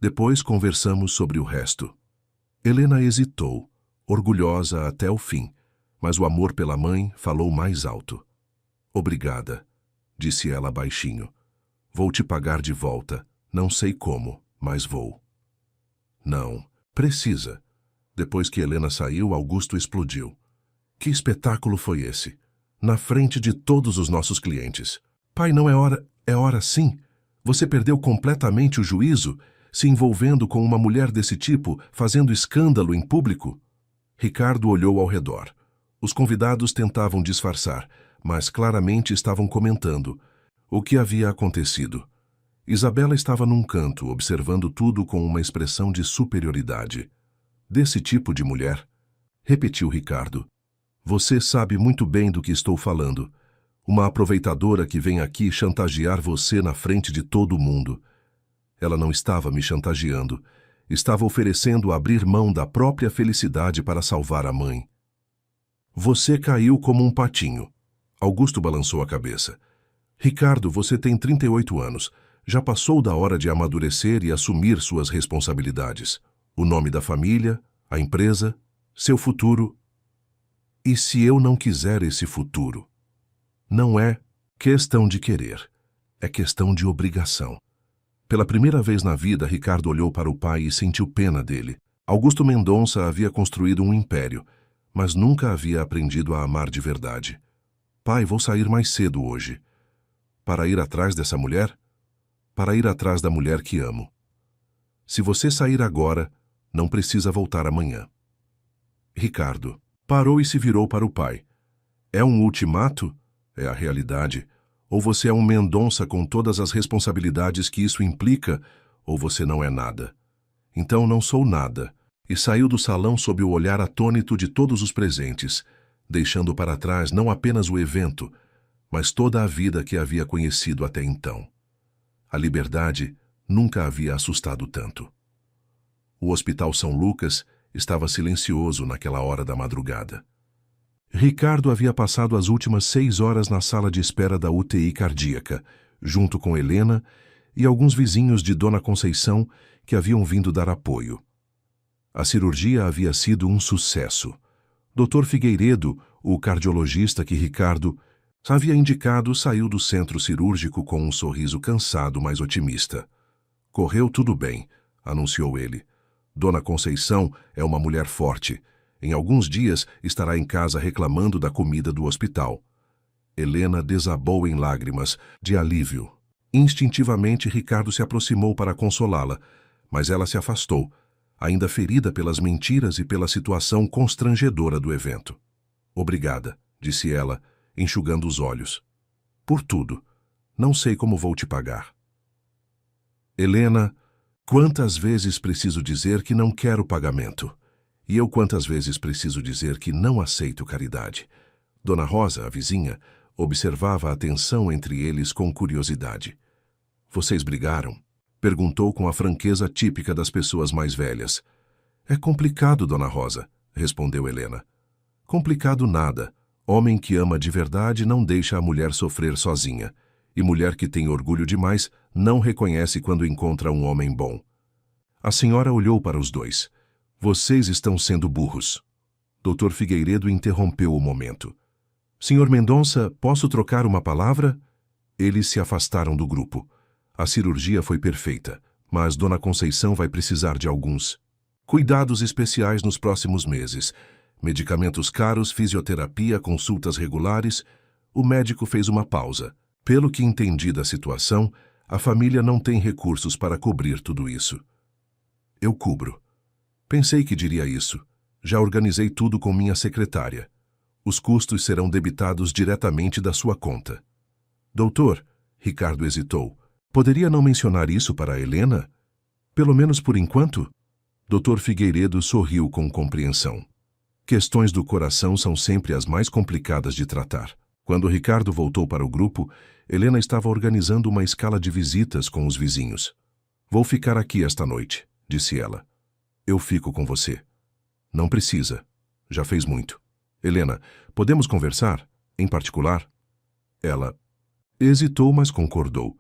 [SPEAKER 1] Depois conversamos sobre o resto. Helena hesitou, orgulhosa até o fim, mas o amor pela mãe falou mais alto. Obrigada, disse ela baixinho. Vou te pagar de volta, não sei como, mas vou. Não, precisa. Depois que Helena saiu, Augusto explodiu. Que espetáculo foi esse? Na frente de todos os nossos clientes. Pai, não é hora... É hora sim. Você perdeu completamente o juízo, se envolvendo com uma mulher desse tipo, fazendo escândalo em público? Ricardo olhou ao redor. Os convidados tentavam disfarçar, mas claramente estavam comentando o que havia acontecido. Isabela estava num canto, observando tudo com uma expressão de superioridade. Desse tipo de mulher? Repetiu Ricardo. Você sabe muito bem do que estou falando. Uma aproveitadora que vem aqui chantagear você na frente de todo mundo. Ela não estava me chantageando. Estava oferecendo abrir mão da própria felicidade para salvar a mãe. Você caiu como um patinho. Augusto balançou a cabeça. Ricardo, você tem 38 anos. Já passou da hora de amadurecer e assumir suas responsabilidades. O nome da família, a empresa, seu futuro. E se eu não quiser esse futuro? Não é questão de querer, é questão de obrigação. Pela primeira vez na vida, Ricardo olhou para o pai e sentiu pena dele. Augusto Mendonça havia construído um império, mas nunca havia aprendido a amar de verdade. Pai, vou sair mais cedo hoje. Para ir atrás dessa mulher? Para ir atrás da mulher que amo. Se você sair agora, não precisa voltar amanhã. Ricardo parou e se virou para o pai. É um ultimato? É a realidade. Ou você é um Mendonça com todas as responsabilidades que isso implica, ou você não é nada. Então não sou nada. E saiu do salão sob o olhar atônito de todos os presentes, deixando para trás não apenas o evento, mas toda a vida que havia conhecido até então. A liberdade nunca havia assustado tanto. O Hospital São Lucas estava silencioso naquela hora da madrugada. Ricardo havia passado as últimas 6 horas na sala de espera da UTI cardíaca, junto com Helena e alguns vizinhos de Dona Conceição que haviam vindo dar apoio. A cirurgia havia sido um sucesso. Dr. Figueiredo, o cardiologista que Ricardo havia indicado, saiu do centro cirúrgico com um sorriso cansado, mas otimista. Correu tudo bem, anunciou ele. Dona Conceição é uma mulher forte. Em alguns dias estará em casa reclamando da comida do hospital. Helena desabou em lágrimas, de alívio. Instintivamente, Ricardo se aproximou para consolá-la, mas ela se afastou, ainda ferida pelas mentiras e pela situação constrangedora do evento. Obrigada, disse ela, enxugando os olhos. Por tudo. Não sei como vou te pagar. Helena, quantas vezes preciso dizer que não quero pagamento? E eu quantas vezes preciso dizer que não aceito caridade? Dona Rosa, a vizinha, observava a tensão entre eles com curiosidade. Vocês brigaram? Perguntou com a franqueza típica das pessoas mais velhas. É complicado, Dona Rosa, respondeu Helena. Complicado nada. Homem que ama de verdade não deixa a mulher sofrer sozinha. E mulher que tem orgulho demais não reconhece quando encontra um homem bom. A senhora olhou para os dois. Vocês estão sendo burros. Dr. Figueiredo interrompeu o momento. Senhor Mendonça, posso trocar uma palavra? Eles se afastaram do grupo. A cirurgia foi perfeita, mas Dona Conceição vai precisar de alguns cuidados especiais nos próximos meses. Medicamentos caros, fisioterapia, consultas regulares. O médico fez uma pausa. Pelo que entendi da situação, a família não tem recursos para cobrir tudo isso. Eu cubro. Pensei que diria isso. Já organizei tudo com minha secretária. Os custos serão debitados diretamente da sua conta. Doutor, Ricardo hesitou, poderia não mencionar isso para a Helena? Pelo menos por enquanto? Dr. Figueiredo sorriu com compreensão. Questões do coração são sempre as mais complicadas de tratar. Quando Ricardo voltou para o grupo, Helena estava organizando uma escala de visitas com os vizinhos. Vou ficar aqui esta noite, disse ela. Eu fico com você. Não precisa. Já fez muito. Helena, podemos conversar? Em particular? Ela hesitou, mas concordou.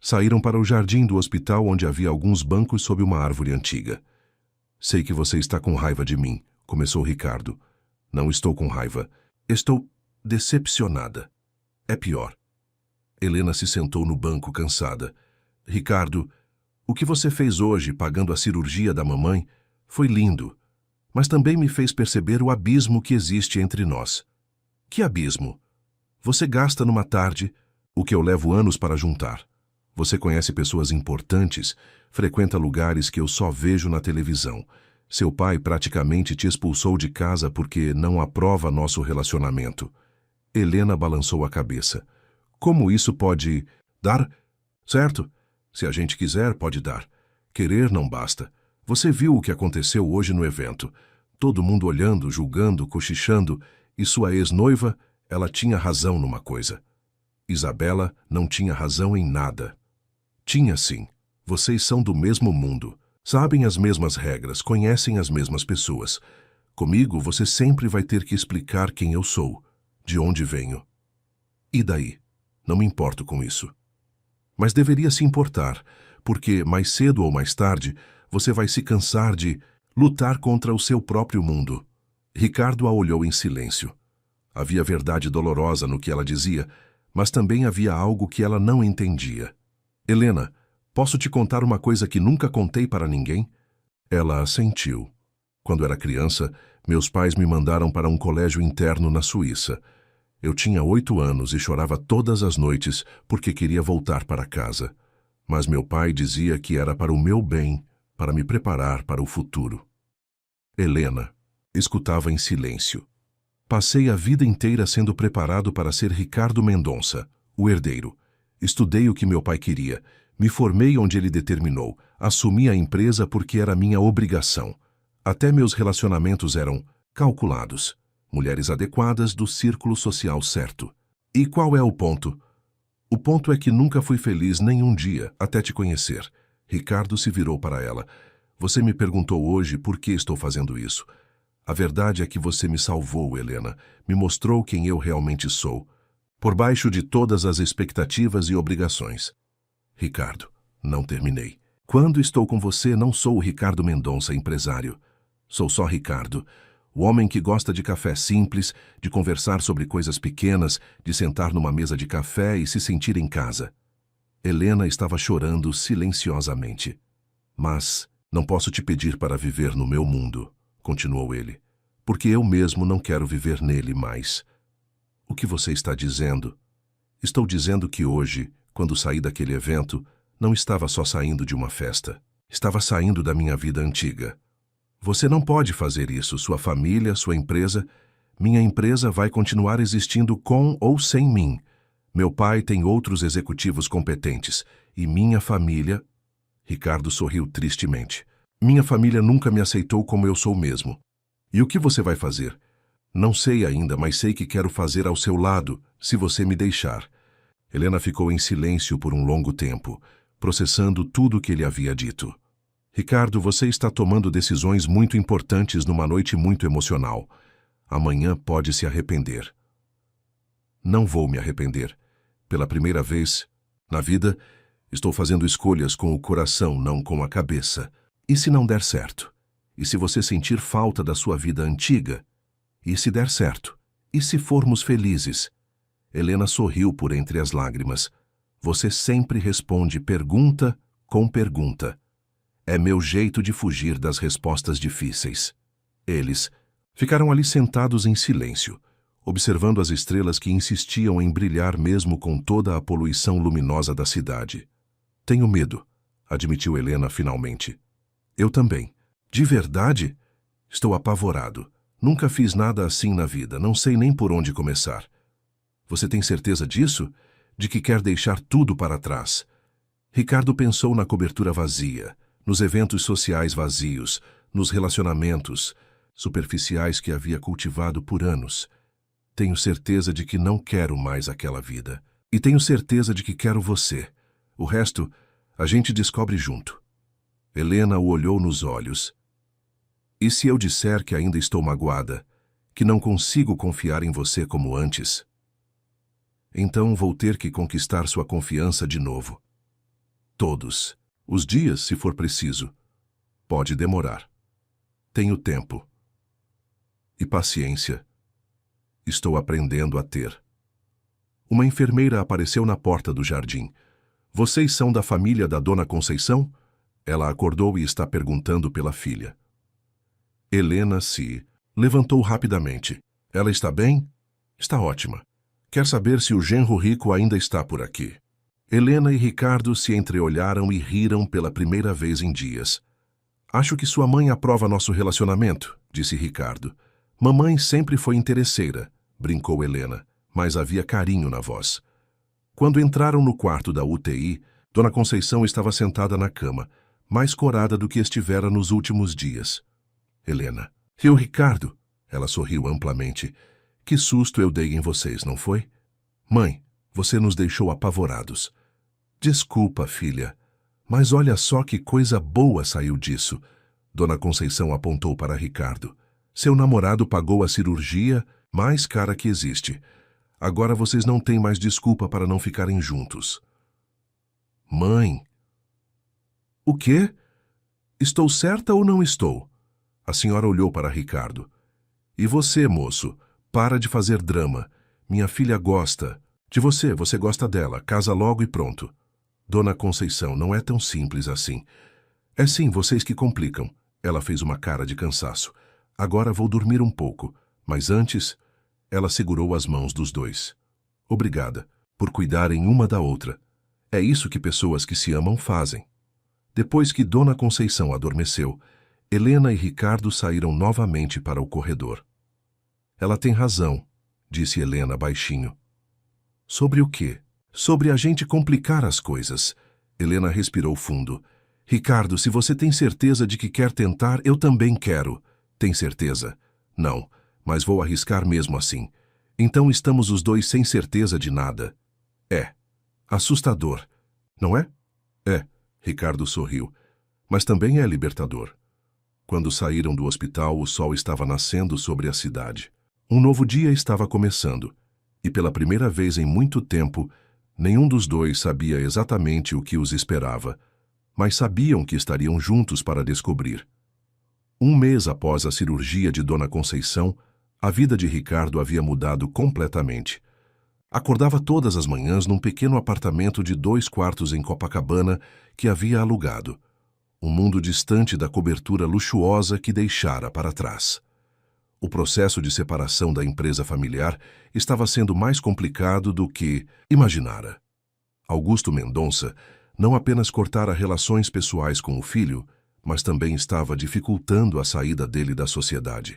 [SPEAKER 1] Saíram para o jardim do hospital, onde havia alguns bancos sob uma árvore antiga. Sei que você está com raiva de mim, começou Ricardo. Não estou com raiva. Estou decepcionada. É pior. Helena se sentou no banco cansada. Ricardo, o que você fez hoje pagando a cirurgia da mamãe foi lindo, mas também me fez perceber o abismo que existe entre nós. Que abismo? Você gasta numa tarde o que eu levo anos para juntar. Você conhece pessoas importantes, frequenta lugares que eu só vejo na televisão. Seu pai praticamente te expulsou de casa porque não aprova nosso relacionamento. Helena balançou a cabeça. Como isso pode dar? Certo? Se a gente quiser, pode dar. Querer não basta. Você viu o que aconteceu hoje no evento. Todo mundo olhando, julgando, cochichando, e sua ex-noiva, ela tinha razão numa coisa. Isabela não tinha razão em nada. Tinha sim. Vocês são do mesmo mundo. Sabem as mesmas regras, conhecem as mesmas pessoas. Comigo, você sempre vai ter que explicar quem eu sou, de onde venho. E daí? Não me importo com isso. Mas deveria se importar, porque mais cedo ou mais tarde, você vai se cansar de lutar contra o seu próprio mundo. Ricardo a olhou em silêncio. Havia verdade dolorosa no que ela dizia, mas também havia algo que ela não entendia. Helena, posso te contar uma coisa que nunca contei para ninguém? Ela assentiu. Quando era criança, meus pais me mandaram para um colégio interno na Suíça. Eu tinha 8 anos e chorava todas as noites porque queria voltar para casa. Mas meu pai dizia que era para o meu bem, para me preparar para o futuro. Helena escutava em silêncio. Passei a vida inteira sendo preparado para ser Ricardo Mendonça, o herdeiro. Estudei o que meu pai queria, me formei onde ele determinou, assumi a empresa porque era minha obrigação. Até meus relacionamentos eram calculados. Mulheres adequadas do círculo social certo. E qual é o ponto? O ponto é que nunca fui feliz nem um dia, até te conhecer. Ricardo se virou para ela. Você me perguntou hoje por que estou fazendo isso. A verdade é que você me salvou, Helena. Me mostrou quem eu realmente sou. Por baixo de todas as expectativas e obrigações. Ricardo, não terminei. Quando estou com você, não sou o Ricardo Mendonça, empresário. Sou só Ricardo. O homem que gosta de café simples, de conversar sobre coisas pequenas, de sentar numa mesa de café e se sentir em casa. Helena estava chorando silenciosamente. Mas não posso te pedir para viver no meu mundo, continuou ele, porque eu mesmo não quero viver nele mais. O que você está dizendo? Estou dizendo que hoje, quando saí daquele evento, não estava só saindo de uma festa. Estava saindo da minha vida antiga. Você não pode fazer isso, sua família, sua empresa. Minha empresa vai continuar existindo com ou sem mim. Meu pai tem outros executivos competentes. E minha família... Ricardo sorriu tristemente. Minha família nunca me aceitou como eu sou mesmo. E o que você vai fazer? Não sei ainda, mas sei que quero fazer ao seu lado, se você me deixar. Helena ficou em silêncio por um longo tempo, processando tudo o que ele havia dito. Ricardo, você está tomando decisões muito importantes numa noite muito emocional. Amanhã pode se arrepender. Não vou me arrepender. Pela primeira vez na vida, estou fazendo escolhas com o coração, não com a cabeça. E se não der certo? E se você sentir falta da sua vida antiga? E se der certo? E se formos felizes? Helena sorriu por entre as lágrimas. Você sempre responde pergunta com pergunta. É meu jeito de fugir das respostas difíceis. Eles ficaram ali sentados em silêncio, observando as estrelas que insistiam em brilhar mesmo com toda a poluição luminosa da cidade. Tenho medo, admitiu Helena finalmente. Eu também. De verdade? Estou apavorado. Nunca fiz nada assim na vida, não sei nem por onde começar. Você tem certeza disso? De que quer deixar tudo para trás? Ricardo pensou na cobertura vazia, nos eventos sociais vazios, nos relacionamentos superficiais que havia cultivado por anos. Tenho certeza de que não quero mais aquela vida. E tenho certeza de que quero você. O resto, a gente descobre junto. Helena o olhou nos olhos. E se eu disser que ainda estou magoada, que não consigo confiar em você como antes? Então vou ter que conquistar sua confiança de novo. Todos os dias, se for preciso. Pode demorar. Tenho tempo. E paciência. Estou aprendendo a ter. Uma enfermeira apareceu na porta do jardim. Vocês são da família da Dona Conceição? Ela acordou e está perguntando pela filha. Helena se levantou rapidamente. Ela está bem? Está ótima. Quer saber se o genro rico ainda está por aqui. Helena e Ricardo se entreolharam e riram pela primeira vez em dias. Acho que sua mãe aprova nosso relacionamento, disse Ricardo. Mamãe sempre foi interesseira, brincou Helena, mas havia carinho na voz. Quando entraram no quarto da UTI, Dona Conceição estava sentada na cama, mais corada do que estivera nos últimos dias. Helena. E o Ricardo? Ela sorriu amplamente. Que susto eu dei em vocês, não foi? Mãe, você nos deixou apavorados. Desculpa, filha, mas olha só que coisa boa saiu disso. Dona Conceição apontou para Ricardo. Seu namorado pagou a cirurgia mais cara que existe. Agora vocês não têm mais desculpa para não ficarem juntos. Mãe. O quê? Estou certa ou não estou? A senhora olhou para Ricardo. E você, moço, para de fazer drama. Minha filha gosta. De você, você gosta dela. Casa logo e pronto. Dona Conceição, não é tão simples assim. É sim, vocês que complicam. Ela fez uma cara de cansaço. Agora vou dormir um pouco. Mas antes, ela segurou as mãos dos dois. Obrigada por cuidarem uma da outra. É isso que pessoas que se amam fazem. Depois que Dona Conceição adormeceu, Helena e Ricardo saíram novamente para o corredor. Ela tem razão, disse Helena baixinho. Sobre o quê? Sobre a gente complicar as coisas. Helena respirou fundo. Ricardo, se você tem certeza de que quer tentar, eu também quero. Tem certeza? Não, mas vou arriscar mesmo assim. Então estamos os dois sem certeza de nada. É. Assustador, não é? É, Ricardo sorriu. Mas também é libertador. Quando saíram do hospital, o sol estava nascendo sobre a cidade. Um novo dia estava começando. E pela primeira vez em muito tempo, nenhum dos dois sabia exatamente o que os esperava, mas sabiam que estariam juntos para descobrir. Um mês após a cirurgia de Dona Conceição, a vida de Ricardo havia mudado completamente. Acordava todas as manhãs num pequeno apartamento de 2 quartos em Copacabana que havia alugado. Um mundo distante da cobertura luxuosa que deixara para trás. O processo de separação da empresa familiar estava sendo mais complicado do que imaginara. Augusto Mendonça não apenas cortara relações pessoais com o filho, mas também estava dificultando a saída dele da sociedade.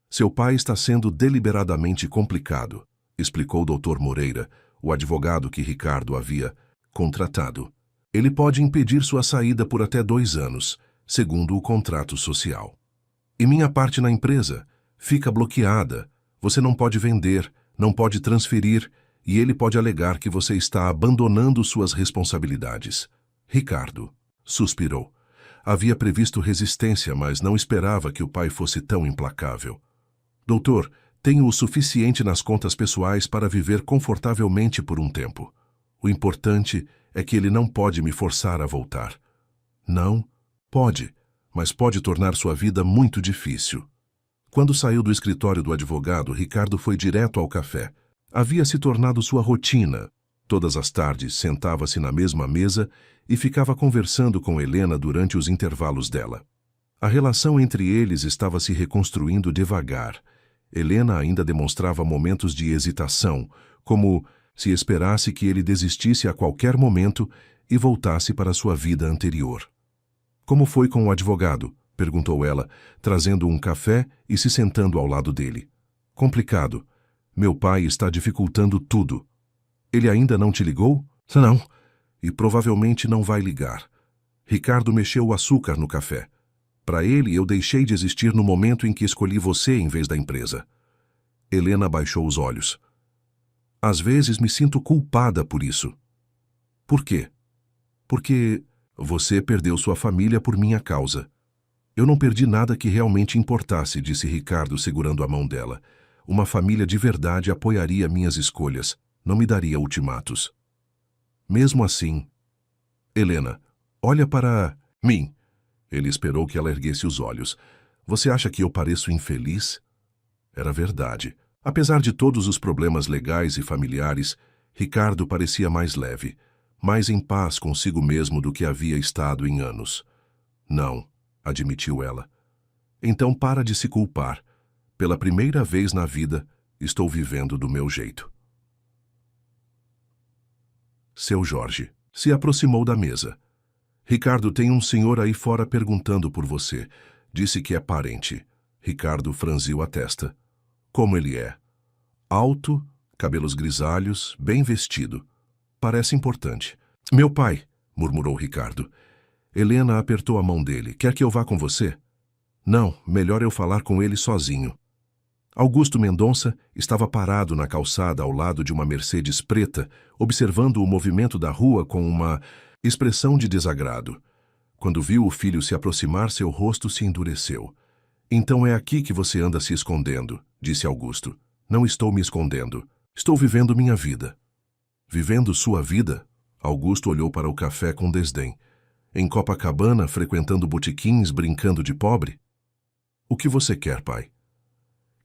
[SPEAKER 1] Seu pai está sendo deliberadamente complicado, explicou o Dr. Moreira, o advogado que Ricardo havia contratado. Ele pode impedir sua saída por até 2 anos, segundo o contrato social. E minha parte na empresa fica bloqueada. Você não pode vender, não pode transferir, e ele pode alegar que você está abandonando suas responsabilidades. Ricardo suspirou. Havia previsto resistência, mas não esperava que o pai fosse tão implacável. Doutor, tenho o suficiente nas contas pessoais para viver confortavelmente por um tempo. O importante é que ele não pode me forçar a voltar. Não, pode, mas pode tornar sua vida muito difícil. Quando saiu do escritório do advogado, Ricardo foi direto ao café. Havia se tornado sua rotina. Todas as tardes sentava-se na mesma mesa e ficava conversando com Helena durante os intervalos dela. A relação entre eles estava se reconstruindo devagar. Helena ainda demonstrava momentos de hesitação, como se esperasse que ele desistisse a qualquer momento e voltasse para sua vida anterior. Como foi com o advogado? Perguntou ela, trazendo um café e se sentando ao lado dele. Complicado. Meu pai está dificultando tudo. Ele ainda não te ligou? Não. E provavelmente não vai ligar. Ricardo mexeu o açúcar no café. Para ele, eu deixei de existir no momento em que escolhi você em vez da empresa. Helena baixou os olhos. Às vezes me sinto culpada por isso. Por quê? Porque você perdeu sua família por minha causa. Eu não perdi nada que realmente importasse, disse Ricardo segurando a mão dela. Uma família de verdade apoiaria minhas escolhas, não me daria ultimatos. Mesmo assim... Helena, olha para mim. Ele esperou que ela erguesse os olhos. Você acha que eu pareço infeliz? Era verdade. Apesar de todos os problemas legais e familiares, Ricardo parecia mais leve, mais em paz consigo mesmo do que havia estado em anos. Não, admitiu ela. Então para de se culpar. Pela primeira vez na vida, estou vivendo do meu jeito. Seu Jorge se aproximou da mesa. Ricardo, tem um senhor aí fora perguntando por você. Disse que é parente. Ricardo franziu a testa. Como ele é? Alto, cabelos grisalhos, bem vestido. Parece importante. Meu pai, murmurou Ricardo. Helena apertou a mão dele. Quer que eu vá com você? Não, melhor eu falar com ele sozinho. Augusto Mendonça estava parado na calçada ao lado de uma Mercedes preta, observando o movimento da rua com uma expressão de desagrado. Quando viu o filho se aproximar, seu rosto se endureceu. Então é aqui que você anda se escondendo, disse Augusto. Não estou me escondendo. Estou vivendo minha vida. Vivendo sua vida? Augusto olhou para o café com desdém. Em Copacabana, frequentando botequins, brincando de pobre? O que você quer, pai?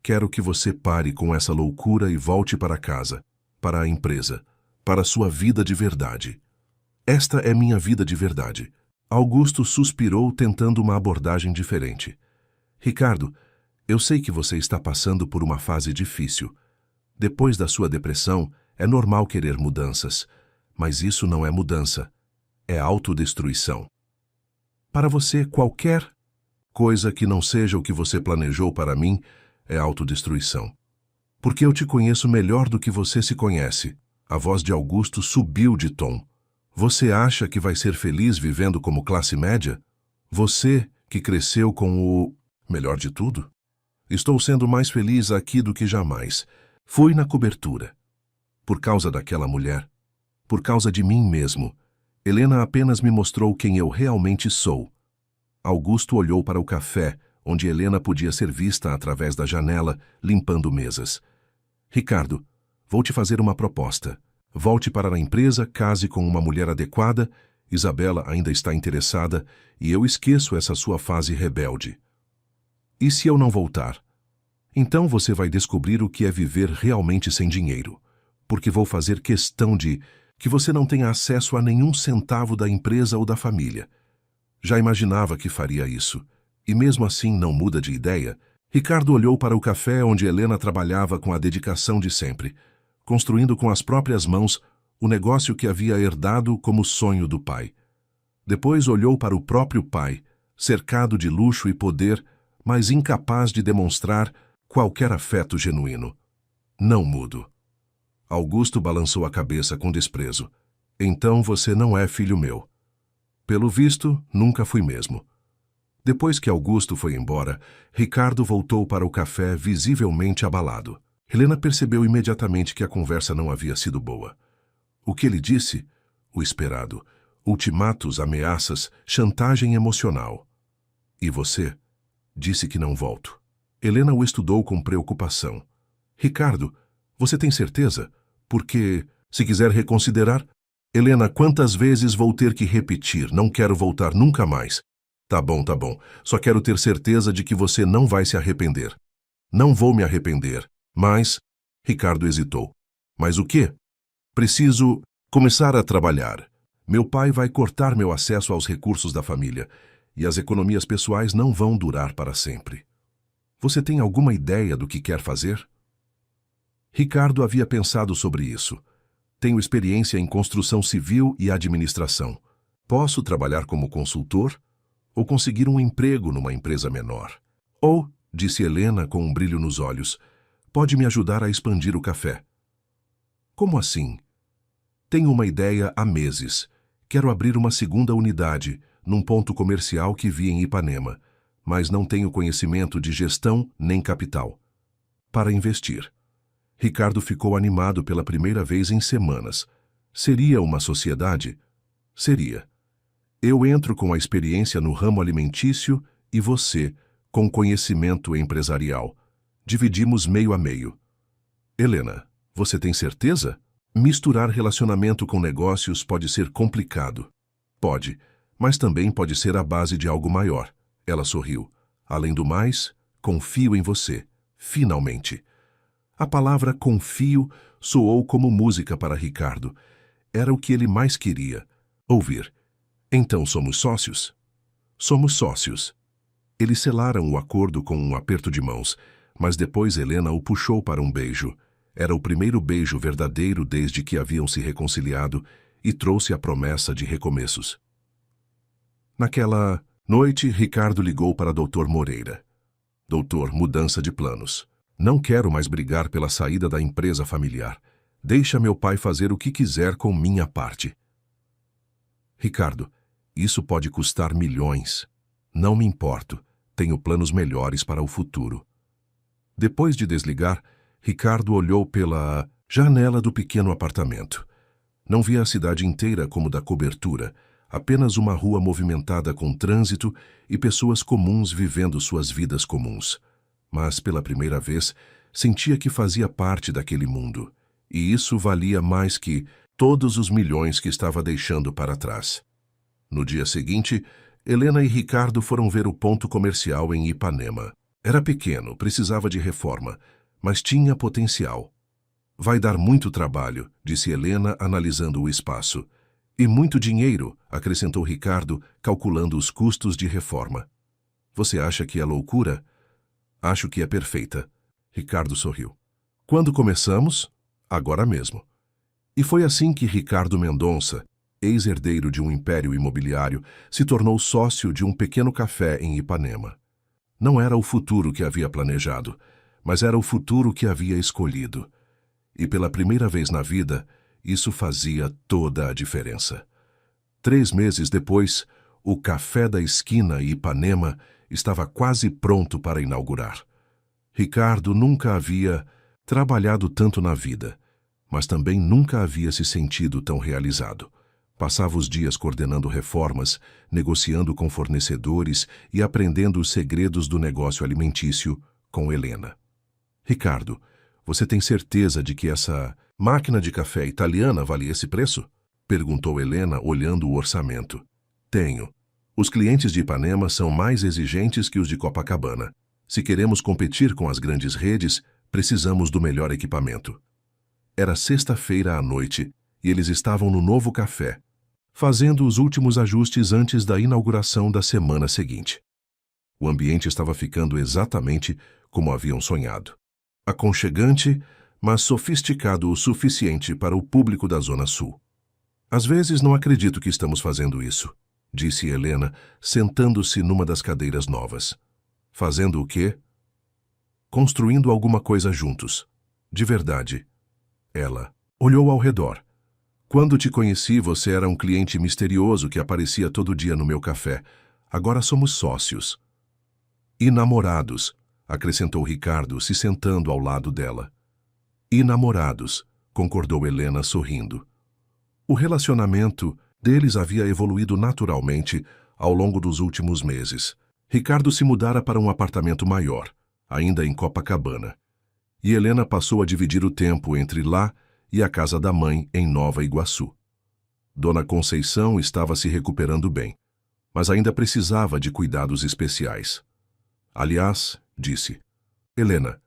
[SPEAKER 1] Quero que você pare com essa loucura e volte para casa, para a empresa, para sua vida de verdade. Esta é minha vida de verdade. Augusto suspirou, tentando uma abordagem diferente. Ricardo, eu sei que você está passando por uma fase difícil. Depois da sua depressão, é normal querer mudanças, mas isso não é mudança, é autodestruição. Para você, qualquer coisa que não seja o que você planejou para mim é autodestruição. Porque eu te conheço melhor do que você se conhece. A voz de Augusto subiu de tom. Você acha que vai ser feliz vivendo como classe média? Você, que cresceu com o melhor de tudo? Estou sendo mais feliz aqui do que jamais. Fui na cobertura. Por causa daquela mulher. Por causa de mim mesmo. Helena apenas me mostrou quem eu realmente sou. Augusto olhou para o café, onde Helena podia ser vista através da janela, limpando mesas. Ricardo, vou te fazer uma proposta. Volte para a empresa, case com uma mulher adequada, Isabela ainda está interessada, e eu esqueço essa sua fase rebelde. E se eu não voltar? Então você vai descobrir o que é viver realmente sem dinheiro, porque vou fazer questão de que você não tenha acesso a nenhum centavo da empresa ou da família. Já imaginava que faria isso. E mesmo assim não muda de ideia? Ricardo olhou para o café onde Helena trabalhava com a dedicação de sempre, construindo com as próprias mãos o negócio que havia herdado como sonho do pai. Depois olhou para o próprio pai, cercado de luxo e poder, mas incapaz de demonstrar qualquer afeto genuíno. Não mudo. Augusto balançou a cabeça com desprezo. Então você não é filho meu. Pelo visto, nunca fui mesmo. Depois que Augusto foi embora, Ricardo voltou para o café visivelmente abalado. Helena percebeu imediatamente que a conversa não havia sido boa. O que ele disse? O esperado. Ultimatos, ameaças, chantagem emocional. E você? Disse que não volto. Helena o estudou com preocupação. Ricardo, você tem certeza? Porque, se quiser reconsiderar... Helena, quantas vezes vou ter que repetir? Não quero voltar nunca mais. Tá bom. Só quero ter certeza de que você não vai se arrepender. Não vou me arrepender. Mas... Ricardo hesitou. Mas o quê? Preciso começar a trabalhar. Meu pai vai cortar meu acesso aos recursos da família. E as economias pessoais não vão durar para sempre. Você tem alguma ideia do que quer fazer? Ricardo havia pensado sobre isso. Tenho experiência em construção civil e administração. Posso trabalhar como consultor ou conseguir um emprego numa empresa menor. Ou, disse Helena com um brilho nos olhos, pode me ajudar a expandir o café. Como assim? Tenho uma ideia há meses. Quero abrir uma segunda unidade, num ponto comercial que vi em Ipanema, mas não tenho conhecimento de gestão nem capital. Para investir. Ricardo ficou animado pela primeira vez em semanas. Seria uma sociedade? Seria. Eu entro com a experiência no ramo alimentício e você, com conhecimento empresarial. Dividimos meio a meio. Helena, você tem certeza? Misturar relacionamento com negócios pode ser complicado. Pode, mas também pode ser a base de algo maior. Ela sorriu. Além do mais, confio em você. Finalmente. A palavra confio soou como música para Ricardo. Era o que ele mais queria ouvir. Então somos sócios? Somos sócios. Eles selaram o acordo com um aperto de mãos, mas depois Helena o puxou para um beijo. Era o primeiro beijo verdadeiro desde que haviam se reconciliado e trouxe a promessa de recomeços. Naquela noite, Ricardo ligou para Dr. Moreira. Doutor, mudança de planos. Não quero mais brigar pela saída da empresa familiar. Deixa meu pai fazer o que quiser com minha parte. Ricardo, isso pode custar milhões. Não me importo. Tenho planos melhores para o futuro. Depois de desligar, Ricardo olhou pela janela do pequeno apartamento. Não via a cidade inteira como da cobertura, apenas uma rua movimentada com trânsito e pessoas comuns vivendo suas vidas comuns. Mas, pela primeira vez, sentia que fazia parte daquele mundo, e isso valia mais que todos os milhões que estava deixando para trás. No dia seguinte, Helena e Ricardo foram ver o ponto comercial em Ipanema. Era pequeno, precisava de reforma, mas tinha potencial. Vai dar muito trabalho, disse Helena, analisando o espaço. E muito dinheiro, acrescentou Ricardo, calculando os custos de reforma. Você acha que é loucura? Acho que é perfeita. Ricardo sorriu. Quando começamos? Agora mesmo. E foi assim que Ricardo Mendonça, ex-herdeiro de um império imobiliário, se tornou sócio de um pequeno café em Ipanema. Não era o futuro que havia planejado, mas era o futuro que havia escolhido. E pela primeira vez na vida, isso fazia toda a diferença. 3 meses depois, o Café da Esquina Ipanema estava quase pronto para inaugurar. Ricardo nunca havia trabalhado tanto na vida, mas também nunca havia se sentido tão realizado. Passava os dias coordenando reformas, negociando com fornecedores e aprendendo os segredos do negócio alimentício com Helena. Ricardo, você tem certeza de que essa máquina de café italiana vale esse preço? Perguntou Helena, olhando o orçamento. Tenho. Os clientes de Ipanema são mais exigentes que os de Copacabana. Se queremos competir com as grandes redes, precisamos do melhor equipamento. Era sexta-feira à noite e eles estavam no novo café, fazendo os últimos ajustes antes da inauguração da semana seguinte. O ambiente estava ficando exatamente como haviam sonhado. Aconchegante, mas sofisticado o suficiente para o público da Zona Sul. Às vezes não acredito que estamos fazendo isso, disse Helena, sentando-se numa das cadeiras novas. Fazendo o quê? Construindo alguma coisa juntos. De verdade. Ela olhou ao redor. Quando te conheci, você era um cliente misterioso que aparecia todo dia no meu café. Agora somos sócios. E namorados, acrescentou Ricardo, se sentando ao lado dela. E namorados, concordou Helena, sorrindo. O relacionamento deles havia evoluído naturalmente ao longo dos últimos meses. Ricardo se mudara para um apartamento maior, ainda em Copacabana. E Helena passou a dividir o tempo entre lá e a casa da mãe em Nova Iguaçu. Dona Conceição estava se recuperando bem, mas ainda precisava de cuidados especiais. Aliás, disse, Helena,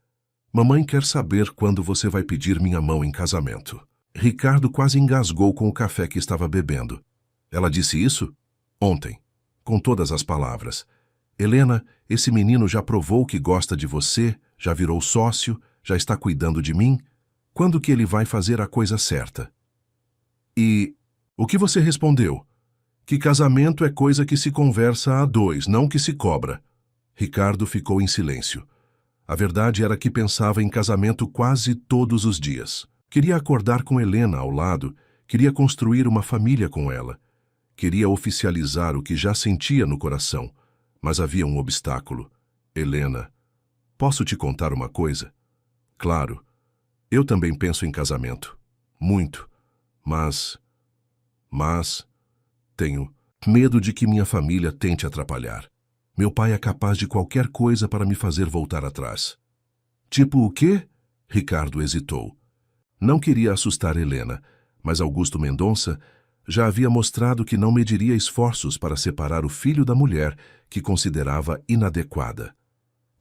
[SPEAKER 1] mamãe quer saber quando você vai pedir minha mão em casamento. Ricardo quase engasgou com o café que estava bebendo. Ela disse isso? Ontem, com todas as palavras. Helena, esse menino já provou que gosta de você, já virou sócio, já está cuidando de mim. Quando que ele vai fazer a coisa certa? E o que você respondeu? Que casamento é coisa que se conversa a dois, não que se cobra. Ricardo ficou em silêncio. A verdade era que pensava em casamento quase todos os dias. Queria acordar com Helena ao lado, queria construir uma família com ela. Queria oficializar o que já sentia no coração, mas havia um obstáculo. Helena, posso te contar uma coisa? Claro, eu também penso em casamento. Muito. Mas tenho medo de que minha família tente atrapalhar. Meu pai é capaz de qualquer coisa para me fazer voltar atrás. Tipo o quê? Ricardo hesitou. Não queria assustar Helena, mas Augusto Mendonça já havia mostrado que não mediria esforços para separar o filho da mulher que considerava inadequada.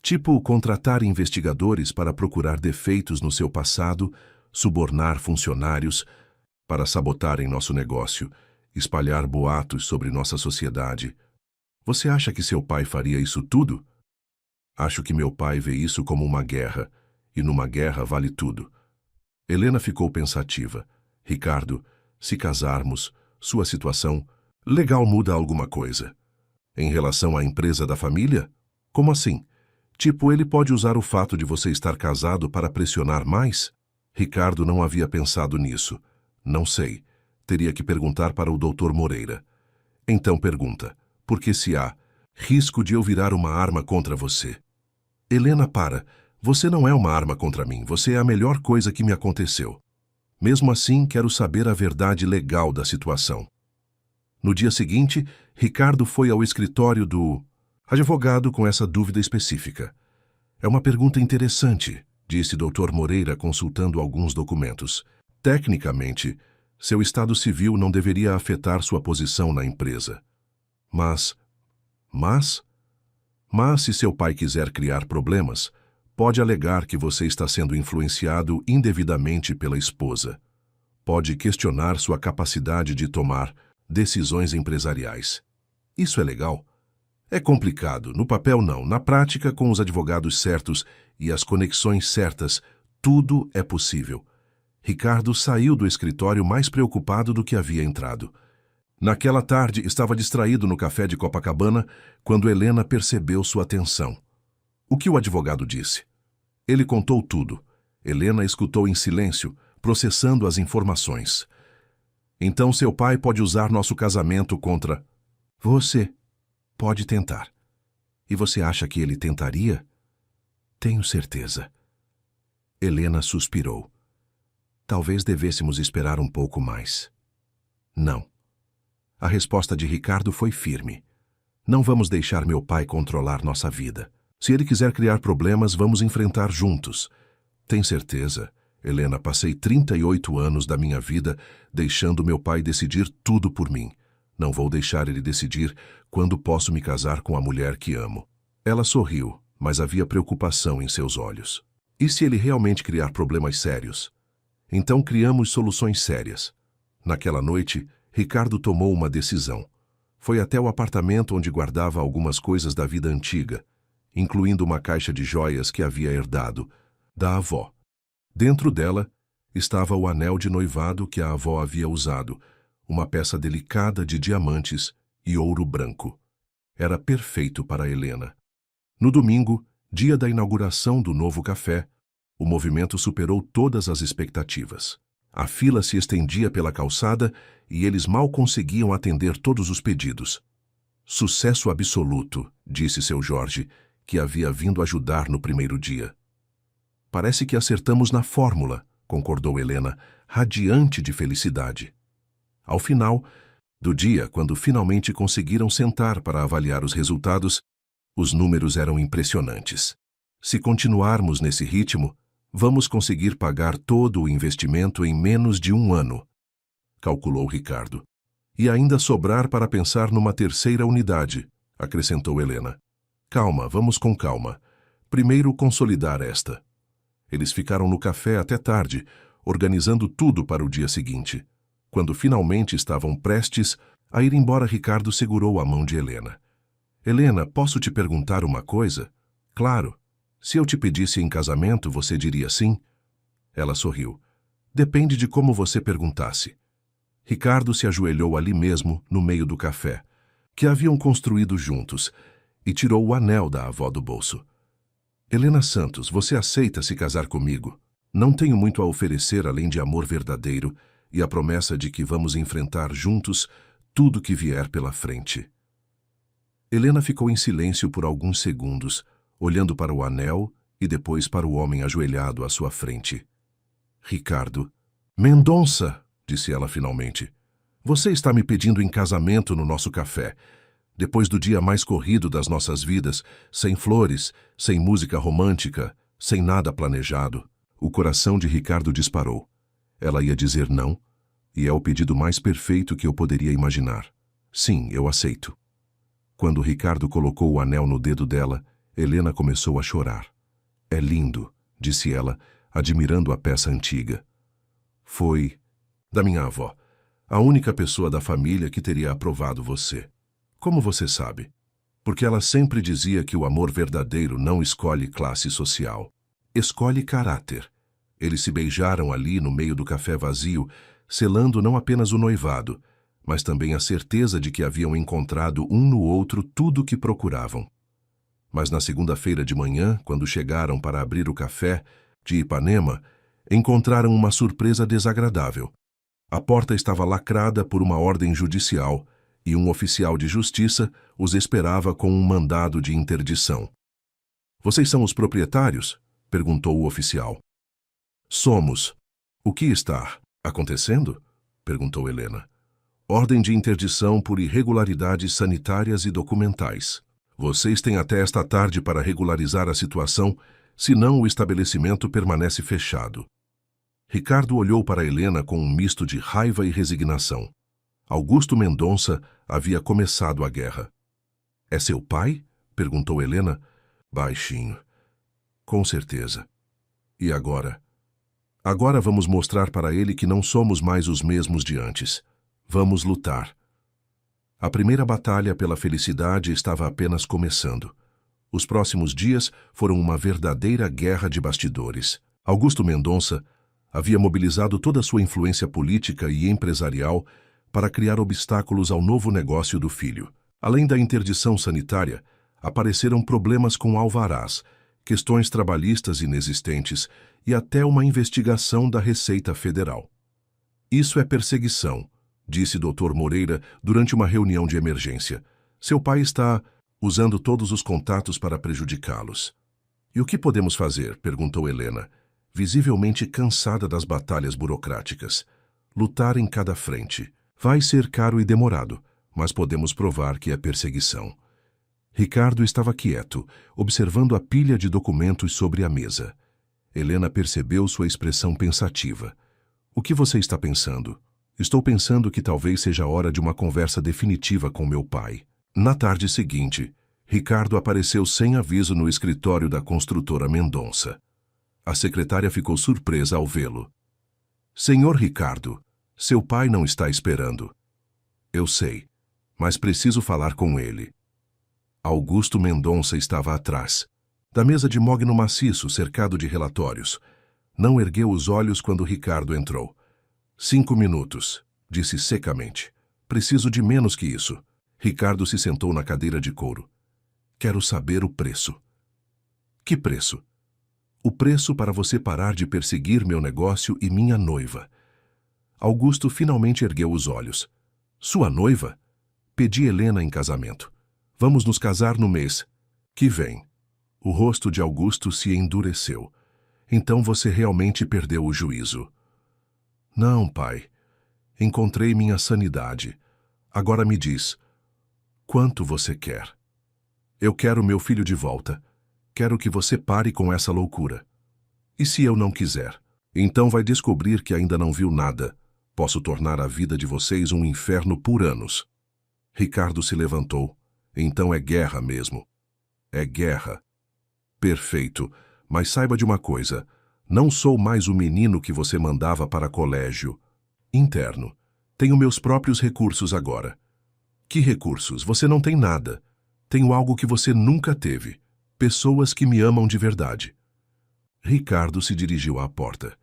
[SPEAKER 1] Tipo contratar investigadores para procurar defeitos no seu passado, subornar funcionários para sabotarem nosso negócio, espalhar boatos sobre nossa sociedade. Você acha que seu pai faria isso tudo? Acho que meu pai vê isso como uma guerra, e numa guerra vale tudo. Helena ficou pensativa. Ricardo, se casarmos, sua situação legal muda alguma coisa. Em relação à empresa da família? Como assim? Tipo, ele pode usar o fato de você estar casado para pressionar mais? Ricardo não havia pensado nisso. Não sei. Teria que perguntar para o Dr. Moreira. Então pergunta, por que se há risco de eu virar uma arma contra você? Helena, para. Você não é uma arma contra mim. Você é a melhor coisa que me aconteceu. Mesmo assim, quero saber a verdade legal da situação. No dia seguinte, Ricardo foi ao escritório do advogado com essa dúvida específica. É uma pergunta interessante, disse Dr. Moreira consultando alguns documentos. Tecnicamente, seu estado civil não deveria afetar sua posição na empresa. Mas se seu pai quiser criar problemas, pode alegar que você está sendo influenciado indevidamente pela esposa. Pode questionar sua capacidade de tomar decisões empresariais. Isso é legal? É complicado, no papel não, na prática, com os advogados certos e as conexões certas, tudo é possível. Ricardo saiu do escritório mais preocupado do que havia entrado. Naquela tarde, estava distraído no café de Copacabana quando Helena percebeu sua atenção. O que o advogado disse? Ele contou tudo. Helena escutou em silêncio, processando as informações. Então seu pai pode usar nosso casamento contra você. Pode tentar. E você acha que ele tentaria? Tenho certeza. Helena suspirou. Talvez devêssemos esperar um pouco mais. Não. A resposta de Ricardo foi firme. Não vamos deixar meu pai controlar nossa vida. Se ele quiser criar problemas, vamos enfrentar juntos. Tem certeza, Helena, passei 38 anos da minha vida deixando meu pai decidir tudo por mim. Não vou deixar ele decidir quando posso me casar com a mulher que amo. Ela sorriu, mas havia preocupação em seus olhos. E se ele realmente criar problemas sérios? Então criamos soluções sérias. Naquela noite, Ricardo tomou uma decisão. Foi até o apartamento onde guardava algumas coisas da vida antiga, incluindo uma caixa de joias que havia herdado da avó. Dentro dela estava o anel de noivado que a avó havia usado, uma peça delicada de diamantes e ouro branco. Era perfeito para Helena. No domingo, dia da inauguração do novo café, o movimento superou todas as expectativas. A fila se estendia pela calçada e eles mal conseguiam atender todos os pedidos. Sucesso absoluto, disse seu Jorge, que havia vindo ajudar no primeiro dia. Parece que acertamos na fórmula, concordou Helena, radiante de felicidade. Ao final do dia, quando finalmente conseguiram sentar para avaliar os resultados, os números eram impressionantes. Se continuarmos nesse ritmo, vamos conseguir pagar todo o investimento em menos de 1 ano, calculou Ricardo. E ainda sobrar para pensar numa terceira unidade, acrescentou Helena. Calma, vamos com calma. Primeiro consolidar esta. Eles ficaram no café até tarde, organizando tudo para o dia seguinte. Quando finalmente estavam prestes a ir embora, Ricardo segurou a mão de Helena. Helena, posso te perguntar uma coisa? Claro. Se eu te pedisse em casamento, você diria sim? Ela sorriu. Depende de como você perguntasse. Ricardo se ajoelhou ali mesmo, no meio do café, que haviam construído juntos, e tirou o anel da avó do bolso. Helena Santos, você aceita se casar comigo? Não tenho muito a oferecer além de amor verdadeiro e a promessa de que vamos enfrentar juntos tudo que vier pela frente. Helena ficou em silêncio por alguns segundos, olhando para o anel e depois para o homem ajoelhado à sua frente. Ricardo. Mendonça, disse ela finalmente. Você está me pedindo em casamento no nosso café. Depois do dia mais corrido das nossas vidas, sem flores, sem música romântica, sem nada planejado. O coração de Ricardo disparou. Ela ia dizer não? E é o pedido mais perfeito que eu poderia imaginar. Sim, eu aceito. Quando Ricardo colocou o anel no dedo dela, Helena começou a chorar. É lindo, disse ela, admirando a peça antiga. Foi da minha avó, a única pessoa da família que teria aprovado você. Como você sabe? Porque ela sempre dizia que o amor verdadeiro não escolhe classe social. Escolhe caráter. Eles se beijaram ali no meio do café vazio, selando não apenas o noivado, mas também a certeza de que haviam encontrado um no outro tudo o que procuravam. Mas na segunda-feira de manhã, quando chegaram para abrir o café de Ipanema, encontraram uma surpresa desagradável. A porta estava lacrada por uma ordem judicial e um oficial de justiça os esperava com um mandado de interdição. "Vocês são os proprietários?" perguntou o oficial. "Somos." "O que está acontecendo?" perguntou Helena. "Ordem de interdição por irregularidades sanitárias e documentais. Vocês têm até esta tarde para regularizar a situação, senão o estabelecimento permanece fechado." Ricardo olhou para Helena com um misto de raiva e resignação. Augusto Mendonça havia começado a guerra. "É seu pai?" perguntou Helena, baixinho. "Com certeza." "E agora?" "Agora vamos mostrar para ele que não somos mais os mesmos de antes. Vamos lutar." A primeira batalha pela felicidade estava apenas começando. Os próximos dias foram uma verdadeira guerra de bastidores. Augusto Mendonça havia mobilizado toda a sua influência política e empresarial para criar obstáculos ao novo negócio do filho. Além da interdição sanitária, apareceram problemas com alvarás, questões trabalhistas inexistentes e até uma investigação da Receita Federal. "Isso é perseguição", disse Dr. Moreira durante uma reunião de emergência. "Seu pai está usando todos os contatos para prejudicá-los." "E o que podemos fazer?" perguntou Helena, visivelmente cansada das batalhas burocráticas. "Lutar em cada frente. Vai ser caro e demorado, mas podemos provar que é perseguição." Ricardo estava quieto, observando a pilha de documentos sobre a mesa. Helena percebeu sua expressão pensativa. "O que você está pensando?" "Estou pensando que talvez seja a hora de uma conversa definitiva com meu pai." Na tarde seguinte, Ricardo apareceu sem aviso no escritório da construtora Mendonça. A secretária ficou surpresa ao vê-lo. "Senhor Ricardo, seu pai não está esperando." "Eu sei, mas preciso falar com ele." Augusto Mendonça estava atrás, da mesa de mogno maciço cercado de relatórios. Não ergueu os olhos quando Ricardo entrou. 5 minutos, disse secamente. "Preciso de menos que isso." Ricardo se sentou na cadeira de couro. "Quero saber o preço." "Que preço?" "O preço para você parar de perseguir meu negócio e minha noiva." Augusto finalmente ergueu os olhos. "Sua noiva?" "Pedi Helena em casamento. Vamos nos casar no mês que vem." O rosto de Augusto se endureceu. "Então você realmente perdeu o juízo." "Não, pai. Encontrei minha sanidade. Agora me diz, quanto você quer?" "Eu quero meu filho de volta. Quero que você pare com essa loucura." "E se eu não quiser?" "Então vai descobrir que ainda não viu nada. Posso tornar a vida de vocês um inferno por anos." Ricardo se levantou. "Então é guerra mesmo." "É guerra." "Perfeito. Mas saiba de uma coisa. Não sou mais o menino que você mandava para colégio interno. Tenho meus próprios recursos agora." "Que recursos? Você não tem nada." "Tenho algo que você nunca teve. Pessoas que me amam de verdade." Ricardo se dirigiu à porta.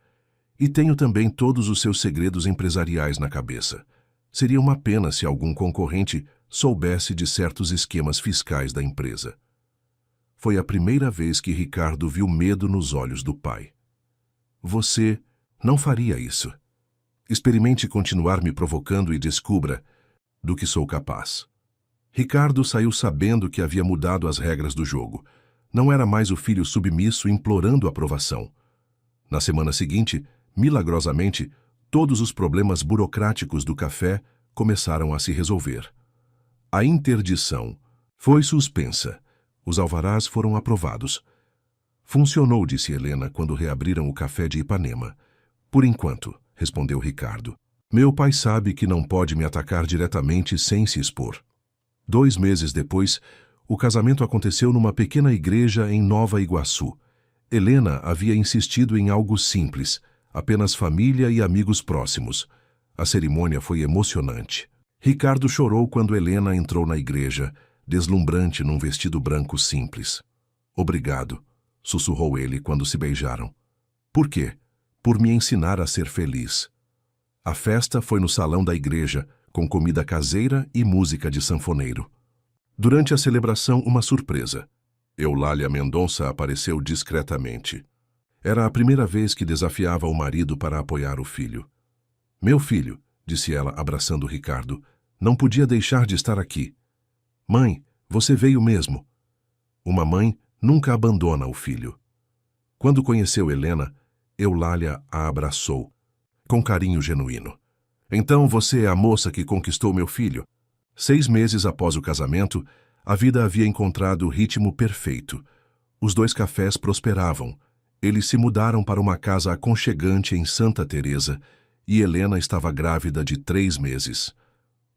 [SPEAKER 1] "E tenho também todos os seus segredos empresariais na cabeça. Seria uma pena se algum concorrente soubesse de certos esquemas fiscais da empresa." Foi a primeira vez que Ricardo viu medo nos olhos do pai. "Você não faria isso. Experimente continuar me provocando e descubra do que sou capaz." Ricardo saiu sabendo que havia mudado as regras do jogo. Não era mais o filho submisso implorando aprovação. Na semana seguinte, milagrosamente, todos os problemas burocráticos do café começaram a se resolver. A interdição foi suspensa. Os alvarás foram aprovados. "Funcionou", disse Helena quando reabriram o café de Ipanema. "Por enquanto", respondeu Ricardo. Meu pai sabe que não pode me atacar diretamente sem se expor. 2 meses depois, o casamento aconteceu numa pequena igreja em Nova Iguaçu. Helena havia insistido em algo simples, apenas família e amigos próximos. A cerimônia foi emocionante. Ricardo chorou quando Helena entrou na igreja, deslumbrante num vestido branco simples. Obrigado, sussurrou ele quando se beijaram. Por quê? Por me ensinar a ser feliz. A festa foi no salão da igreja, com comida caseira e música de sanfoneiro. Durante a celebração, uma surpresa. Eulália Mendonça apareceu discretamente. Era a primeira vez que desafiava o marido para apoiar o filho. Meu filho, disse ela abraçando Ricardo, não podia deixar de estar aqui. Mãe, você veio mesmo. Uma mãe nunca abandona o filho. Quando conheceu Helena, Eulália a abraçou, com carinho genuíno. Então você é a moça que conquistou meu filho? 6 meses após o casamento, a vida havia encontrado o ritmo perfeito. Os 2 cafés prosperavam. Eles se mudaram para uma casa aconchegante em Santa Teresa e Helena estava grávida de 3 meses.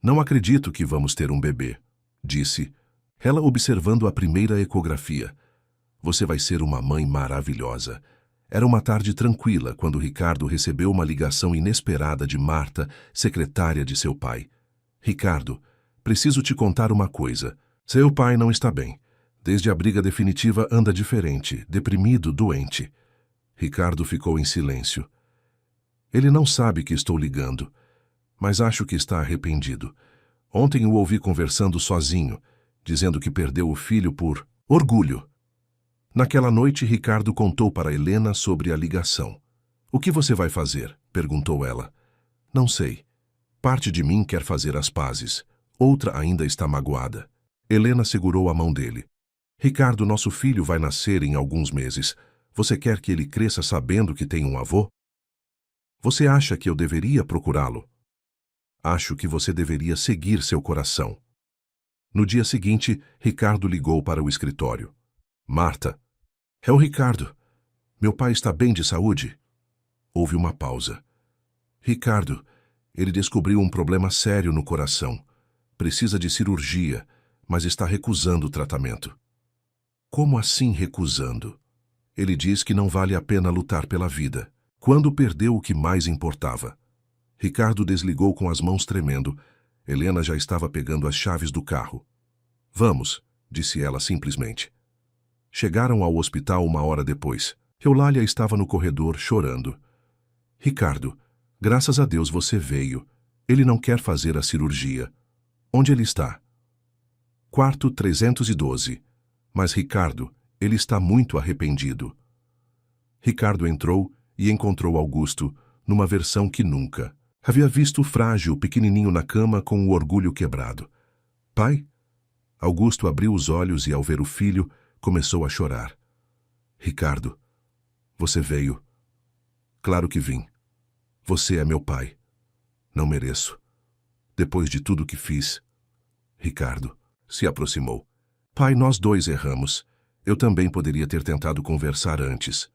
[SPEAKER 1] Não acredito que vamos ter um bebê, disse, ela observando a primeira ecografia. Você vai ser uma mãe maravilhosa. Era uma tarde tranquila quando Ricardo recebeu uma ligação inesperada de Marta, secretária de seu pai. Ricardo, preciso te contar uma coisa. Seu pai não está bem. Desde a briga definitiva anda diferente, deprimido, doente. Ricardo ficou em silêncio. Ele não sabe que estou ligando, mas acho que está arrependido. Ontem o ouvi conversando sozinho, dizendo que perdeu o filho por orgulho. Naquela noite, Ricardo contou para Helena sobre a ligação. O que você vai fazer? Perguntou ela. Não sei. Parte de mim quer fazer as pazes. Outra ainda está magoada. Helena segurou a mão dele. Ricardo, nosso filho vai nascer em alguns meses. Você quer que ele cresça sabendo que tem um avô? Você acha que eu deveria procurá-lo? Acho que você deveria seguir seu coração. No dia seguinte, Ricardo ligou para o escritório. Marta. É o Ricardo. Meu pai está bem de saúde? Houve uma pausa. Ricardo, ele descobriu um problema sério no coração. Precisa de cirurgia, mas está recusando o tratamento. Como assim recusando? Ele diz que não vale a pena lutar pela vida. Quando perdeu o que mais importava. Ricardo desligou com as mãos tremendo. Helena já estava pegando as chaves do carro. Vamos, disse ela simplesmente. Chegaram ao hospital 1 hora depois. Eulália estava no corredor chorando. Ricardo, graças a Deus você veio. Ele não quer fazer a cirurgia. Onde ele está? Quarto 312. Mas Ricardo, ele está muito arrependido. Ricardo entrou e encontrou Augusto, numa versão que nunca. Havia visto o frágil, pequenininho na cama com o orgulho quebrado. Pai? Augusto abriu os olhos e, ao ver o filho, começou a chorar. Ricardo, você veio. Claro que vim. Você é meu pai. Não mereço. Depois de tudo que fiz. Ricardo se aproximou. Pai, nós 2 erramos. Eu também poderia ter tentado conversar antes.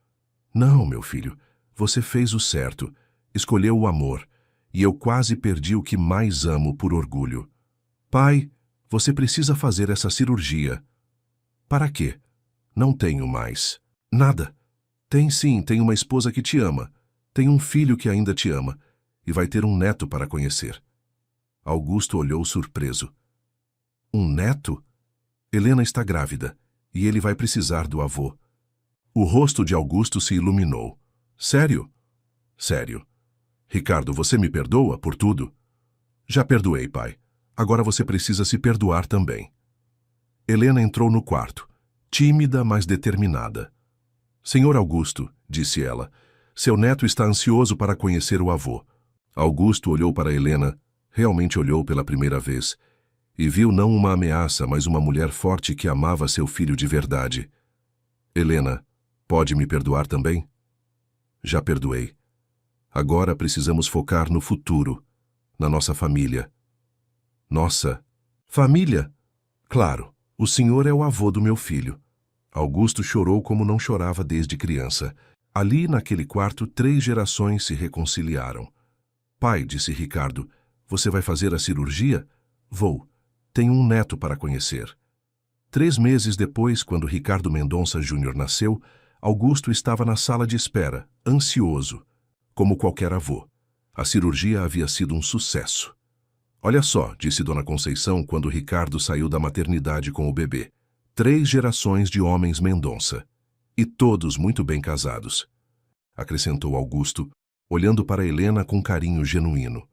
[SPEAKER 1] Não, meu filho. Você fez o certo. Escolheu o amor. E eu quase perdi o que mais amo por orgulho. Pai, você precisa fazer essa cirurgia. Para quê? Não tenho mais. Nada. Tem sim, tem uma esposa que te ama. Tem um filho que ainda te ama. E vai ter um neto para conhecer. Augusto olhou surpreso. Um neto? Helena está grávida. E ele vai precisar do avô. O rosto de Augusto se iluminou. Sério? Sério. Ricardo, você me perdoa por tudo? Já perdoei, pai. Agora você precisa se perdoar também. Helena entrou no quarto, tímida, mas determinada. Senhor Augusto, disse ela, seu neto está ansioso para conhecer o avô. Augusto olhou para Helena, realmente olhou pela primeira vez, e viu não uma ameaça, mas uma mulher forte que amava seu filho de verdade. Helena, pode me perdoar também? Já perdoei. Agora precisamos focar no futuro, na nossa família. Nossa, família? Claro, o senhor é o avô do meu filho. Augusto chorou como não chorava desde criança. Ali, naquele quarto, 3 gerações se reconciliaram. Pai, disse Ricardo, você vai fazer a cirurgia? Vou. Tenho um neto para conhecer. 3 meses depois, quando Ricardo Mendonça Júnior nasceu, Augusto estava na sala de espera, ansioso, como qualquer avô. A cirurgia havia sido um sucesso. Olha só, disse Dona Conceição quando Ricardo saiu da maternidade com o bebê. 3 gerações de homens Mendonça. E todos muito bem casados. Acrescentou Augusto, olhando para Helena com carinho genuíno.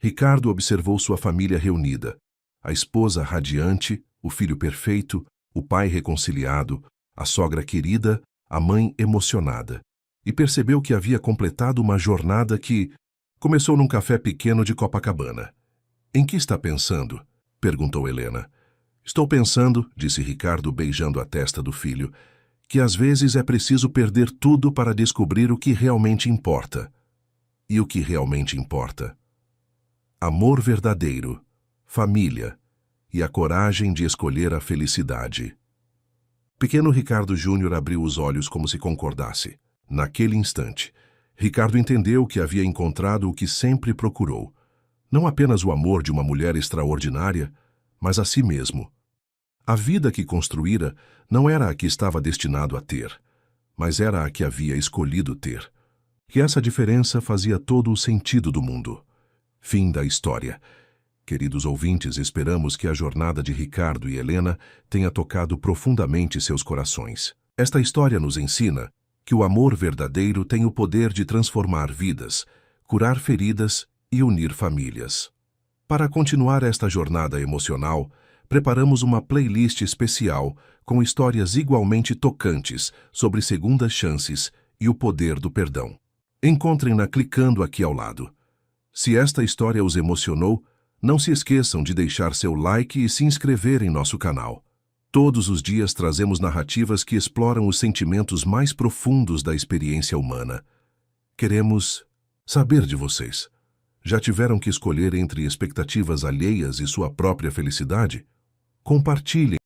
[SPEAKER 1] Ricardo observou sua família reunida. A esposa radiante, o filho perfeito, o pai reconciliado, a sogra querida, a mãe emocionada. E percebeu que havia completado uma jornada que começou num café pequeno de Copacabana. Em que está pensando? Perguntou Helena. Estou pensando, disse Ricardo beijando a testa do filho, que às vezes é preciso perder tudo para descobrir o que realmente importa. E o que realmente importa? Amor verdadeiro, família e a coragem de escolher a felicidade. Pequeno Ricardo Júnior abriu os olhos como se concordasse. Naquele instante, Ricardo entendeu que havia encontrado o que sempre procurou. Não apenas o amor de uma mulher extraordinária, mas a si mesmo. A vida que construíra não era a que estava destinado a ter, mas era a que havia escolhido ter. Que essa diferença fazia todo o sentido do mundo. Fim da história. Queridos ouvintes, esperamos que a jornada de Ricardo e Helena tenha tocado profundamente seus corações. Esta história nos ensina que o amor verdadeiro tem o poder de transformar vidas, curar feridas e unir famílias. Para continuar esta jornada emocional, preparamos uma playlist especial com histórias igualmente tocantes sobre segundas chances e o poder do perdão. Encontrem-na clicando aqui ao lado. Se esta história os emocionou, não se esqueçam de deixar seu like e se inscrever em nosso canal. Todos os dias trazemos narrativas que exploram os sentimentos mais profundos da experiência humana. Queremos saber de vocês. Já tiveram que escolher entre expectativas alheias e sua própria felicidade? Compartilhem